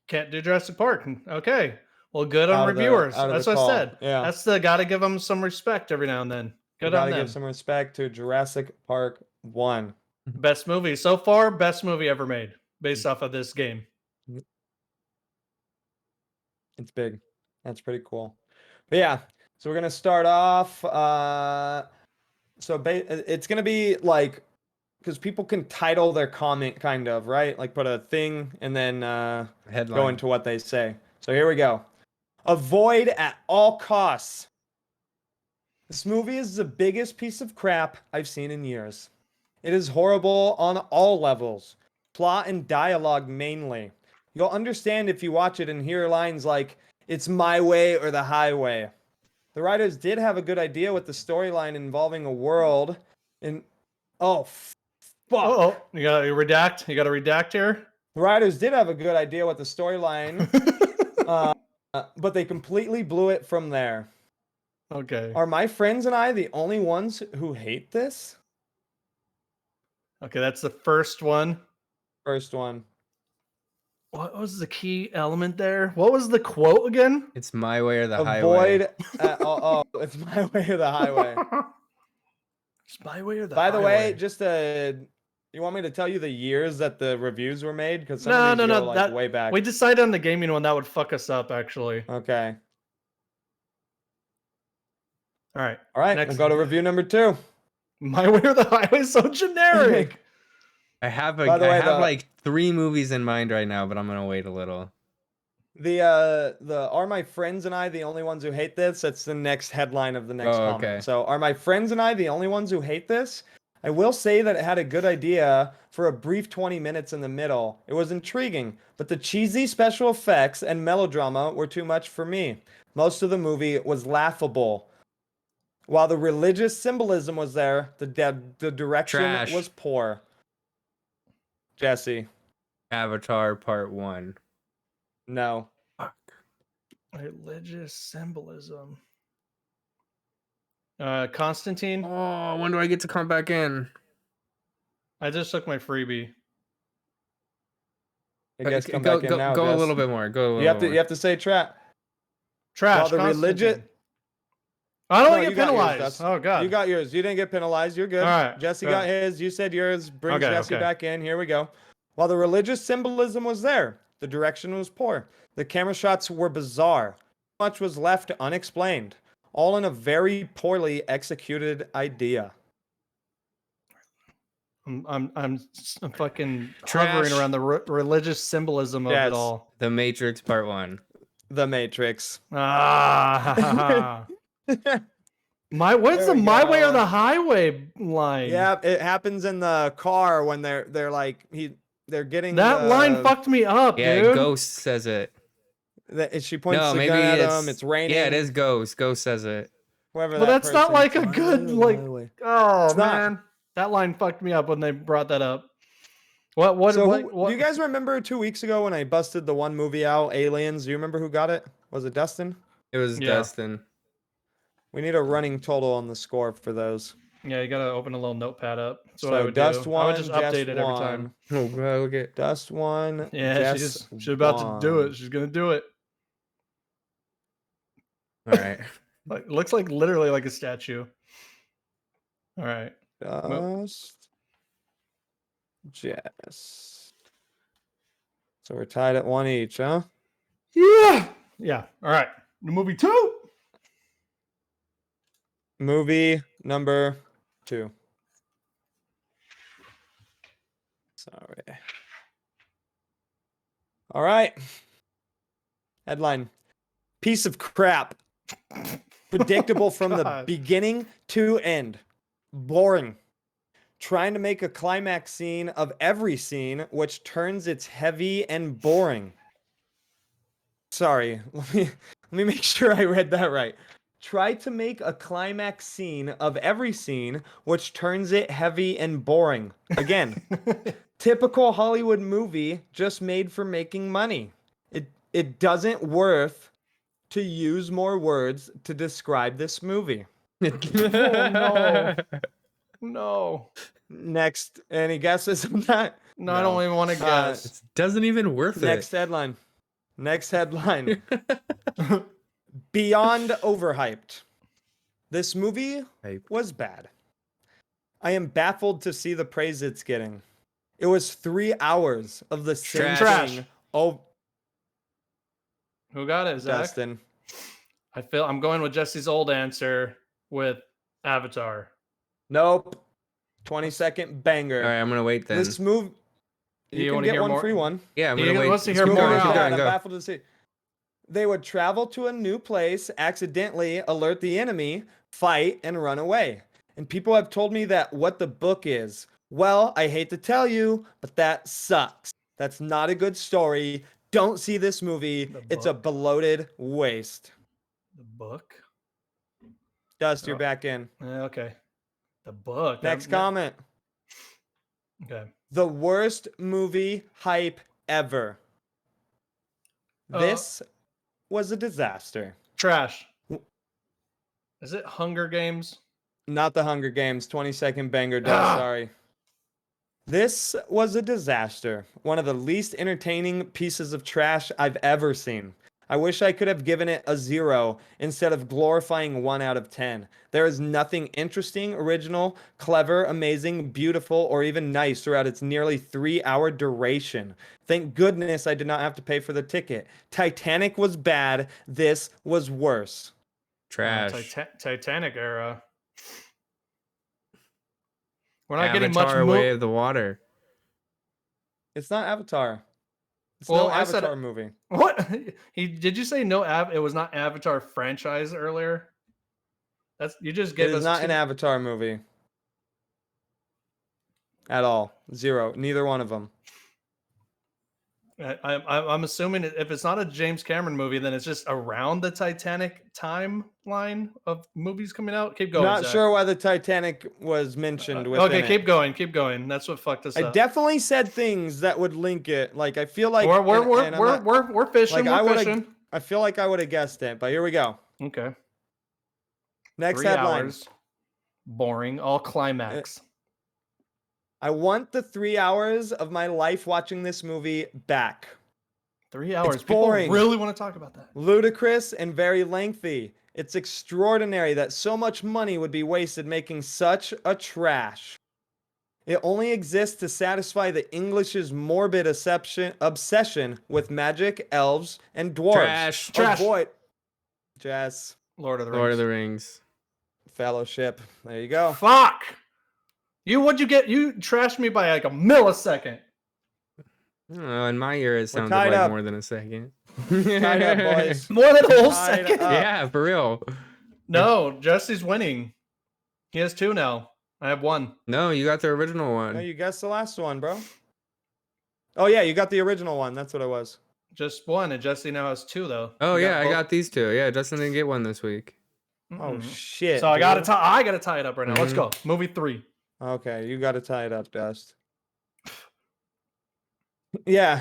Can't do Jurassic Park. Okay. Well, good on Out of the- reviewers. out of That's the what call. I said. Yeah. That's gotta give them some respect every now and then. You Good on gotta them. give some respect to Jurassic Park 1. Best movie so far. Best movie ever made based off of this game. It's big. That's pretty cool. But yeah, so we're gonna start off. It's gonna be like, because people can title their comment kind of, right? Like put a thing and then Headline. go into what they say. So here we go. Avoid at all costs. This movie is the biggest piece of crap I've seen in years. It is horrible on all levels, plot and dialogue mainly. You'll understand if you watch it and hear lines like, "It's my way or the highway." The writers did have a good idea with the storyline involving a world in. Oh, fuck. Oh, you got to redact. You got to redact here. The writers did have a good idea with the storyline, but they completely blew it from there. Okay. Are my friends and I the only ones who hate this? Okay, that's the first one. First one. What was the key element there? What was the quote again? It's my way or the highway. Avoid. It's my way or the highway. It's my way or the By the way, highway? just you want me to tell you the years that the reviews were made? Because some No, of these no, go, no. like, That way back. we decided on the gaming one that would fuck us up. Actually. Okay. All right. All right. Next. We'll go to review number 2. My way or the highway is so generic. I have By the way, like 3 movies in mind right now, but I'm gonna wait a little. The Are My Friends and I the only ones who hate this? That's the next headline of the next Oh, comment. okay. So, are my friends and I the only ones who hate this? I will say that it had a good idea for a brief 20 minutes in the middle. It was intriguing, but the cheesy special effects and melodrama were too much for me. Most of the movie was laughable. While the religious symbolism was there, the direction Trash. was poor. Jesse, Avatar Part 1. no. Fuck. Religious symbolism. Constantine. Oh, when do I get to come back in? I just took my freebie. I guess come go back in now, go a Jess. little bit more. Go a little You have bit to more. you have to say trap. Trash. While the religious Constantine. I don't No, get you got yours, penalized. Dust. Oh god. You got yours. You didn't get penalized. You're good. All right, Jesse good. got his. You said yours. Brings Okay, Jesse okay. back in. Here we go. While the religious symbolism was there, the direction was poor. The camera shots were bizarre. Much was left unexplained. All in a very poorly executed idea. I'm fucking Trash. hovering around the religious symbolism of Yes. it all. The Matrix Part 1. The Matrix. Ah. What's There the we my way or go. the highway line? Yeah, it happens in the car when they're like they're getting That line fucked me up, Yeah, dude. Ghost says it. She points No, the maybe gun at it's him. It's raining. Yeah, it is Ghost. Ghost says it. Whoever But that that's not person- like a My good way, like. my way. Oh It's not. man, that line fucked me up when they brought that up. What? Do you guys remember 2 weeks ago when I busted the one movie out, Aliens? Do you remember who got it? Was it Dustin? It was Yeah. Dustin. We need a running total on the score for those. Yeah, you gotta open a little notepad up. That's what I So would Dust do. one, I would just Jess update it every one. time. Oh god, look at Dust one. Yeah, Jess she's about to do one. it. She's gonna do it. all right. Like looks like literally like a statue. All right. Dust. Jess. So we're tied at one each, huh? Yeah. Yeah. All right. Movie 2. Movie number 2. Sorry. All right. Headline. Piece of crap. Predictable from the God. beginning to end. Boring. Trying to make a climax scene of every scene, which turns it's heavy and boring. Sorry, let me make sure I read that right. Try to make a climax scene of every scene, which turns it heavy and boring. Again, typical Hollywood movie just made for making money. It doesn't worth to use more words to describe this movie. no. No. Next, any guesses on that? No, I don't even want to guess. It doesn't even worth Next it. headline. Next headline. Beyond overhyped. This movie Hype. was bad. I am baffled to see the praise it's getting. It was 3 hours of the same Trash. thing. Oh, Who got it, Zach? Dustin. I'm going with Jesse's old answer with Avatar. Nope. 20-second banger. All right, I'm gonna wait then. This move. Do you You can wanna get hear one more? free one. Yeah, I'm He gonna wait. wants to Keep hear going, more keep out. going, I'm go. baffled to see. They would travel to a new place, accidentally alert the enemy, fight, and run away. And people have told me that what the book is. Well, I hate to tell you, but that sucks. That's not a good story. Don't see this movie. The It's a book? bloated waste. The book? Dust, you're Oh. back in. Okay. The book. Next comment. Okay. The worst movie hype ever. This was a disaster. Trash. Is it Hunger Games? Not the Hunger Games. 20-second banger, Dust. Sorry. This was a disaster. One of the least entertaining pieces of trash I've ever seen. I wish I could have given it a 0 instead of glorifying 1 out of 10. There is nothing interesting, original, clever, amazing, beautiful, or even nice throughout its nearly 3-hour duration. Thank goodness I did not have to pay for the ticket. Titanic was bad. This was worse. Trash. Titanic era. We're not getting much Avatar: Way of the Water. It's not Avatar. It's Well, no I said- Avatar movie. What? Did you say no it was not Avatar franchise earlier? You just It gave is us not two- an Avatar movie. At all. Zero. Neither one of them. I'm assuming if it's not a James Cameron movie, then it's just around the Titanic timeline of movies coming out. Keep going. Not Zach. sure why the Titanic was mentioned within Okay, it. keep going. Keep going. That's what fucked us I up. definitely said things that would link it. Like I feel like we're and I'm not- we're fishing. like, We're fishing. I feel like I would have guessed it, but here we go. Okay. Next 3 headline. hours. Boring. All climax. I want the 3 hours of my life watching this movie back. 3 hours. boring. People really want to talk about that. Ludicrous and very lengthy. It's extraordinary that so much money would be wasted making such a trash. It only exists to satisfy the English's morbid obsession with magic, elves, and dwarves. Trash. Avoid. Jess. Lord of the Rings. Lord of the Rings. Fellowship. There you go. Fuck. What'd you get? You trashed me by like a millisecond. In my ear, it sounded tied like up. more than a second. Tied up, boys. More than a whole Tied second. up. Yeah, for real. No, Jesse's winning. He has 2 now. I have 1. No, you got the original No, one. you guessed the last one, bro. Oh, yeah, you got the original one. That's what it was. Just 1, and Jesse now has 2 though. Oh You yeah, I both? got these two. Yeah, Justin didn't get one this week. Oh, Mm-mm. shit. So I gotta dude. tie it up right now. Let's Mhm. go. Movie 3. Okay, you got to tie it up, Dust. Yeah,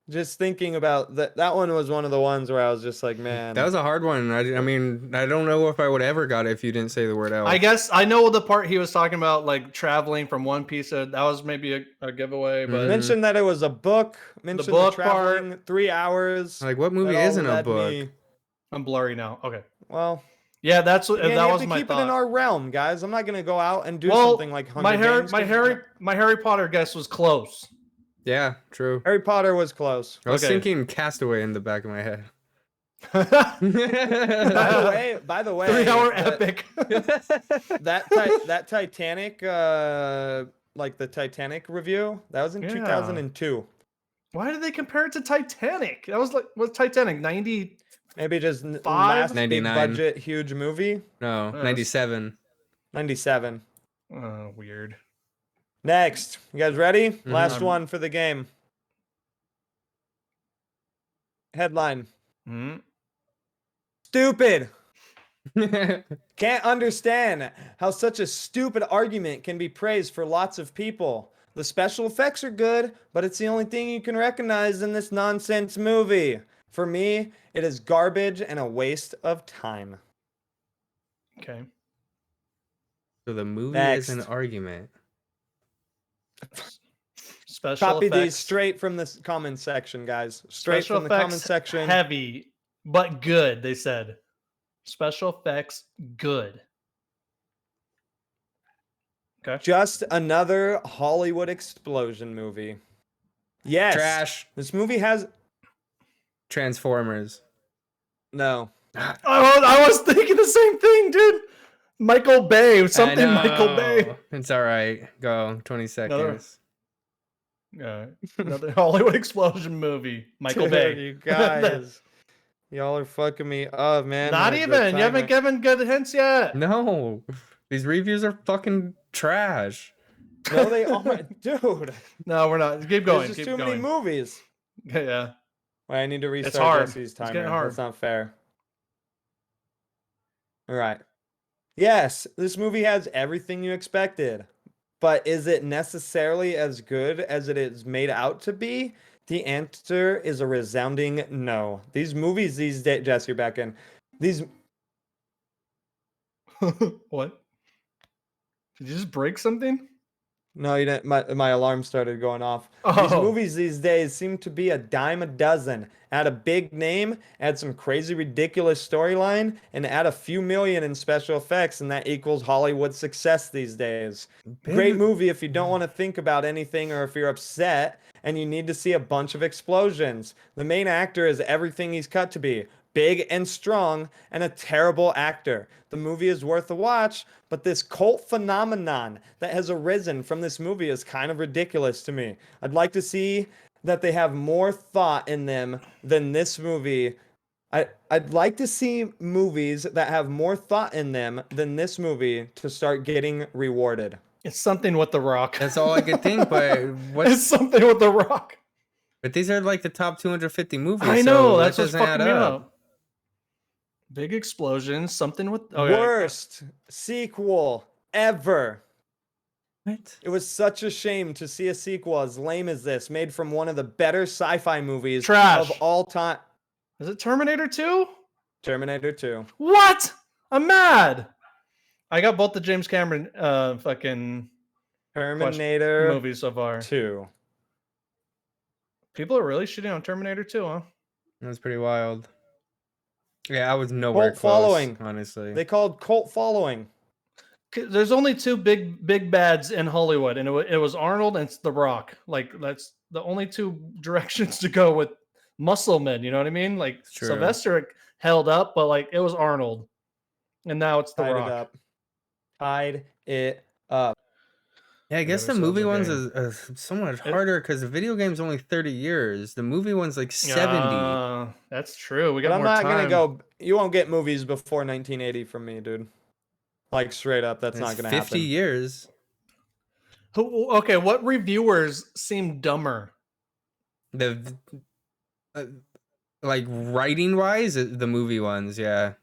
just thinking about that. That one was one of the ones where I was just like, man. That was a hard one. I mean, I don't know if I would ever got it if you didn't say the word elf. I guess I know the part he was talking about, like traveling from one piece of that was maybe a giveaway, but Mhm. mentioned that it was a book. Mentioned the book traveling 3 hours. Like, what movie That all isn't a led book? me- I'm blurry now. Okay. Well, Yeah, that's what again, that you was have to my keep thought. it in our realm, guys. I'm not gonna go out and do well, something like Hunger my Games, 'cause Harry Potter guess was close. Yeah, true. Harry Potter was close. I was Okay. thinking Castaway in the back of my head. By the way, 3-hour that- epic. that Titanic, like the Titanic review, that was in Yeah. 2002. Why did they compare it to Titanic? That was like what's Titanic 90? Maybe just Five? last big 99. budget huge movie. No, Yes. 97. 97. Oh, weird. Next, you guys ready? Last I'm- one for the game. Headline: Hmm? Stupid. Can't understand how such a stupid argument can be praised for lots of people. The special effects are good, but it's the only thing you can recognize in this nonsense movie. For me, it is garbage and a waste of time. Okay. So the movie is an Next. argument. Special Copy effects. these straight from the comment section, guys. Straight Special from the comment effects section. heavy, but good, they said. Special effects good. Okay. Just another Hollywood explosion movie. Yes. Trash. This movie has Transformers. no. I was thinking the same thing, dude. Michael Bay, I something Michael Bay. know. It's all right. Go. 20 seconds. Another Hollywood explosion movie. Michael Dude, Bay. You guys. Y'all are fucking me up, man. Not with the even. You haven't timer. given good hints yet. No. These reviews are fucking trash. No, they aren't. Dude. No, we're not. Keep going. There's just Keep too many going. movies. Yeah. Wait, I need to restart hard. Jesse's It's timer. getting hard. That's not fair. All right. Yes, this movie has everything you expected. But is it necessarily as good as it is made out to be? The answer is a resounding no. These movies these days, Jess, you're back in. These What? Did you just break something? No, you didn't. My alarm started going off. These Oh. movies these days seem to be a dime a dozen. Add a big name, add some crazy, ridiculous storyline, and add a few million in special effects, and that equals Hollywood success these days. Great movie if you don't want to think about anything or if you're upset and you need to see a bunch of explosions. The main actor is everything he's cut to be. big and strong, and a terrible actor. The movie is worth a watch, but this cult phenomenon that has arisen from this movie is kind of ridiculous to me. I'd like to see that they have more thought in them than this movie. I'd like to see movies that have more thought in them than this movie to start getting rewarded. It's something with The Rock. That's all I could think. But It's something with The Rock. But these are like the top 250 movies. I know, so that's that what's doesn't fucking add me up. up. Big explosion, something with okay. Worst sequel ever. What? It was such a shame to see a sequel as lame as this, made from one of the better sci-fi movies Trash. of all time. Is it Terminator 2? Terminator 2. What? I'm mad. I got both the James Cameron fucking Terminator movies so far. 2. People are really shitting on Terminator 2, huh? That's pretty wild. Yeah, I was nowhere Cult close, following. honestly. They called cult following. There's only two big bads in Hollywood, and it was Arnold and it's The Rock. Like that's the only two directions to go with muscle men. You know what I mean? Like It's true. Sylvester held up, but like it was Arnold, and now it's The Tied Rock. it up. Tied it up. Yeah, I guess the ourselves movie a one's game. is so much harder because the video game's only 30 years. The movie one's like 70. That's true. We But got I'm more not time. gonna go. You won't get movies before 1980 from me, dude. Like straight up, that's not It's gonna 50 happen. years. Okay, what reviewers seem dumber? The like writing wise, the movie ones, yeah.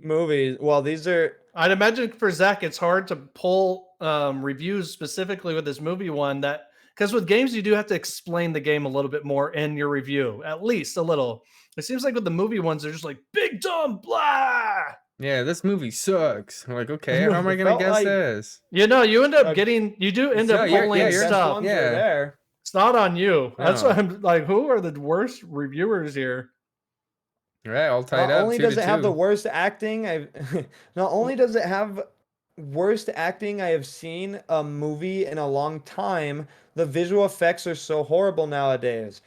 Movies. Well, these are. I'd imagine for Zach, it's hard to pull reviews specifically with this movie one that because with games you do have to explain the game a little bit more in your review, at least a little. It seems like with the movie ones, they're just like big dumb blah. Yeah, this movie sucks. I'm like, okay, how am I It gonna felt guess like- this? You know, you end Uh, up you do end up yeah, you're- pulling yeah, Best you're- stuff. ones are yeah. there. It's not on you. That's No. why I'm like, who are the worst reviewers here? Right, all tied Not up. only 2 does to it have 2. the worst acting, not only does it have worst acting I have seen a movie in a long time. The visual effects are so horrible nowadays.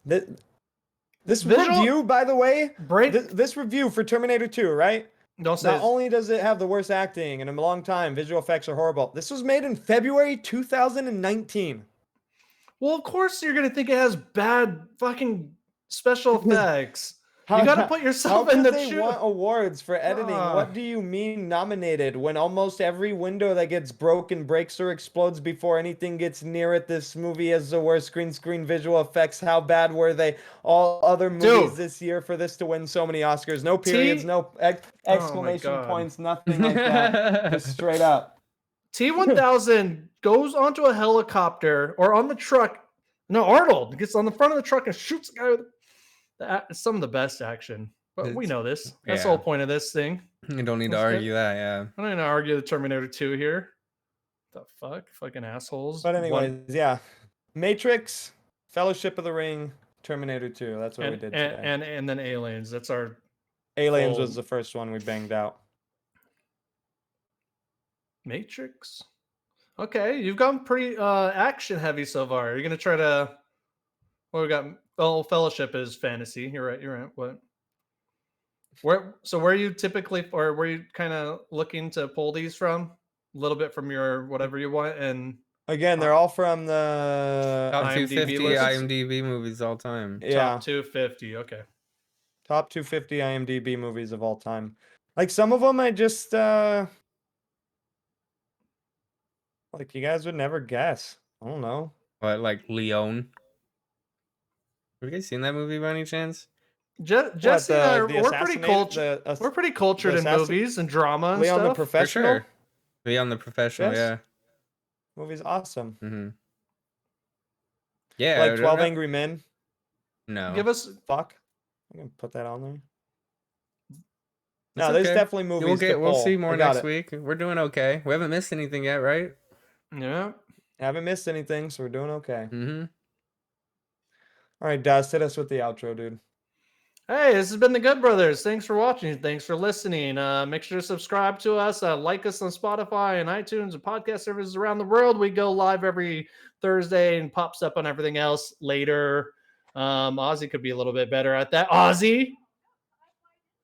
This Visual- review, by the way, Break. this review for Terminator 2, right? Don't say Not it's- only does it have the worst acting in a long time, visual effects are horrible. This was made in February 2019. Well, of course you're gonna think it has bad fucking special effects. You How- got to put yourself How in could the they shoe. want awards for editing? Ah. What do you mean nominated when almost every window that gets broken, breaks, or explodes before anything gets near it? This movie has the worst screen visual effects. How bad were they? All other movies Dude. this year for this to win so many Oscars. No periods, no exclamation God. points, nothing like that. Just straight up. T1000 goes onto a helicopter or on the truck. No, Arnold gets on the front of the truck and shoots the guy with some of the best action. But we It's- know this. That's yeah. the whole point of this thing. You don't need to That's good. argue that, yeah. I'm not going to argue the Terminator 2 here. The fuck? Fucking assholes. But One- anyways, yeah. Matrix, Fellowship of the Ring, Terminator 2. That's what we did today. and then Aliens. That's our Aliens full- was the first one we banged out. Matrix. Okay, you've gone pretty action heavy so far. You're gonna try to. Well, we got. Oh, Fellowship is fantasy. You're right. You're right. What? Where? So where are you typically, or were you kind of looking to pull these from? A little bit from your whatever you want, and Again, they're all from the Top IMDb 250 lists? IMDb movies all time. yeah, top 250. Okay. top 250 IMDb movies of all time. Like some of them I just like you guys would never guess. I don't know. But like Leon. Have you guys seen that movie by any chance? Jesse and I, What, the we're pretty Assassinated- cultured. the We're pretty cultured the in assassin- movies and drama and Leon the stuff. For Professional sure. Leon the Professional, Yes. movie's awesome. yeah. Mm-hmm. Yeah. Like I don't 12 know- Angry Men. No. Give us. Fuck. I'm gonna put that on there. It's No, there's okay. definitely movies. We'll to see pull. more I got next it. week. We're doing okay. We haven't missed anything yet, right? Yeah. Haven't missed anything, so we're doing okay. Mm-hmm. All right, Dust, hit us with the outro, dude. Hey, this has been the Good Brothers. Thanks for watching. Thanks for listening. Make sure to subscribe to us. Like us on Spotify and iTunes and podcast services around the world. We go live every Thursday and pops up on everything else later. Ozzy could be a little bit better at that. Ozzy.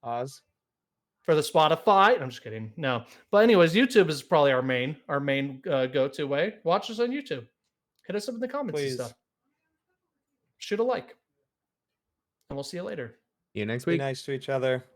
Oz. For the Spotify, I'm just kidding. No, but anyways, YouTube is probably our main go-to way. Watch us on YouTube. Hit us up in the comments Please. and stuff. Shoot a like, and we'll see you later. See you next Be week. nice to each other.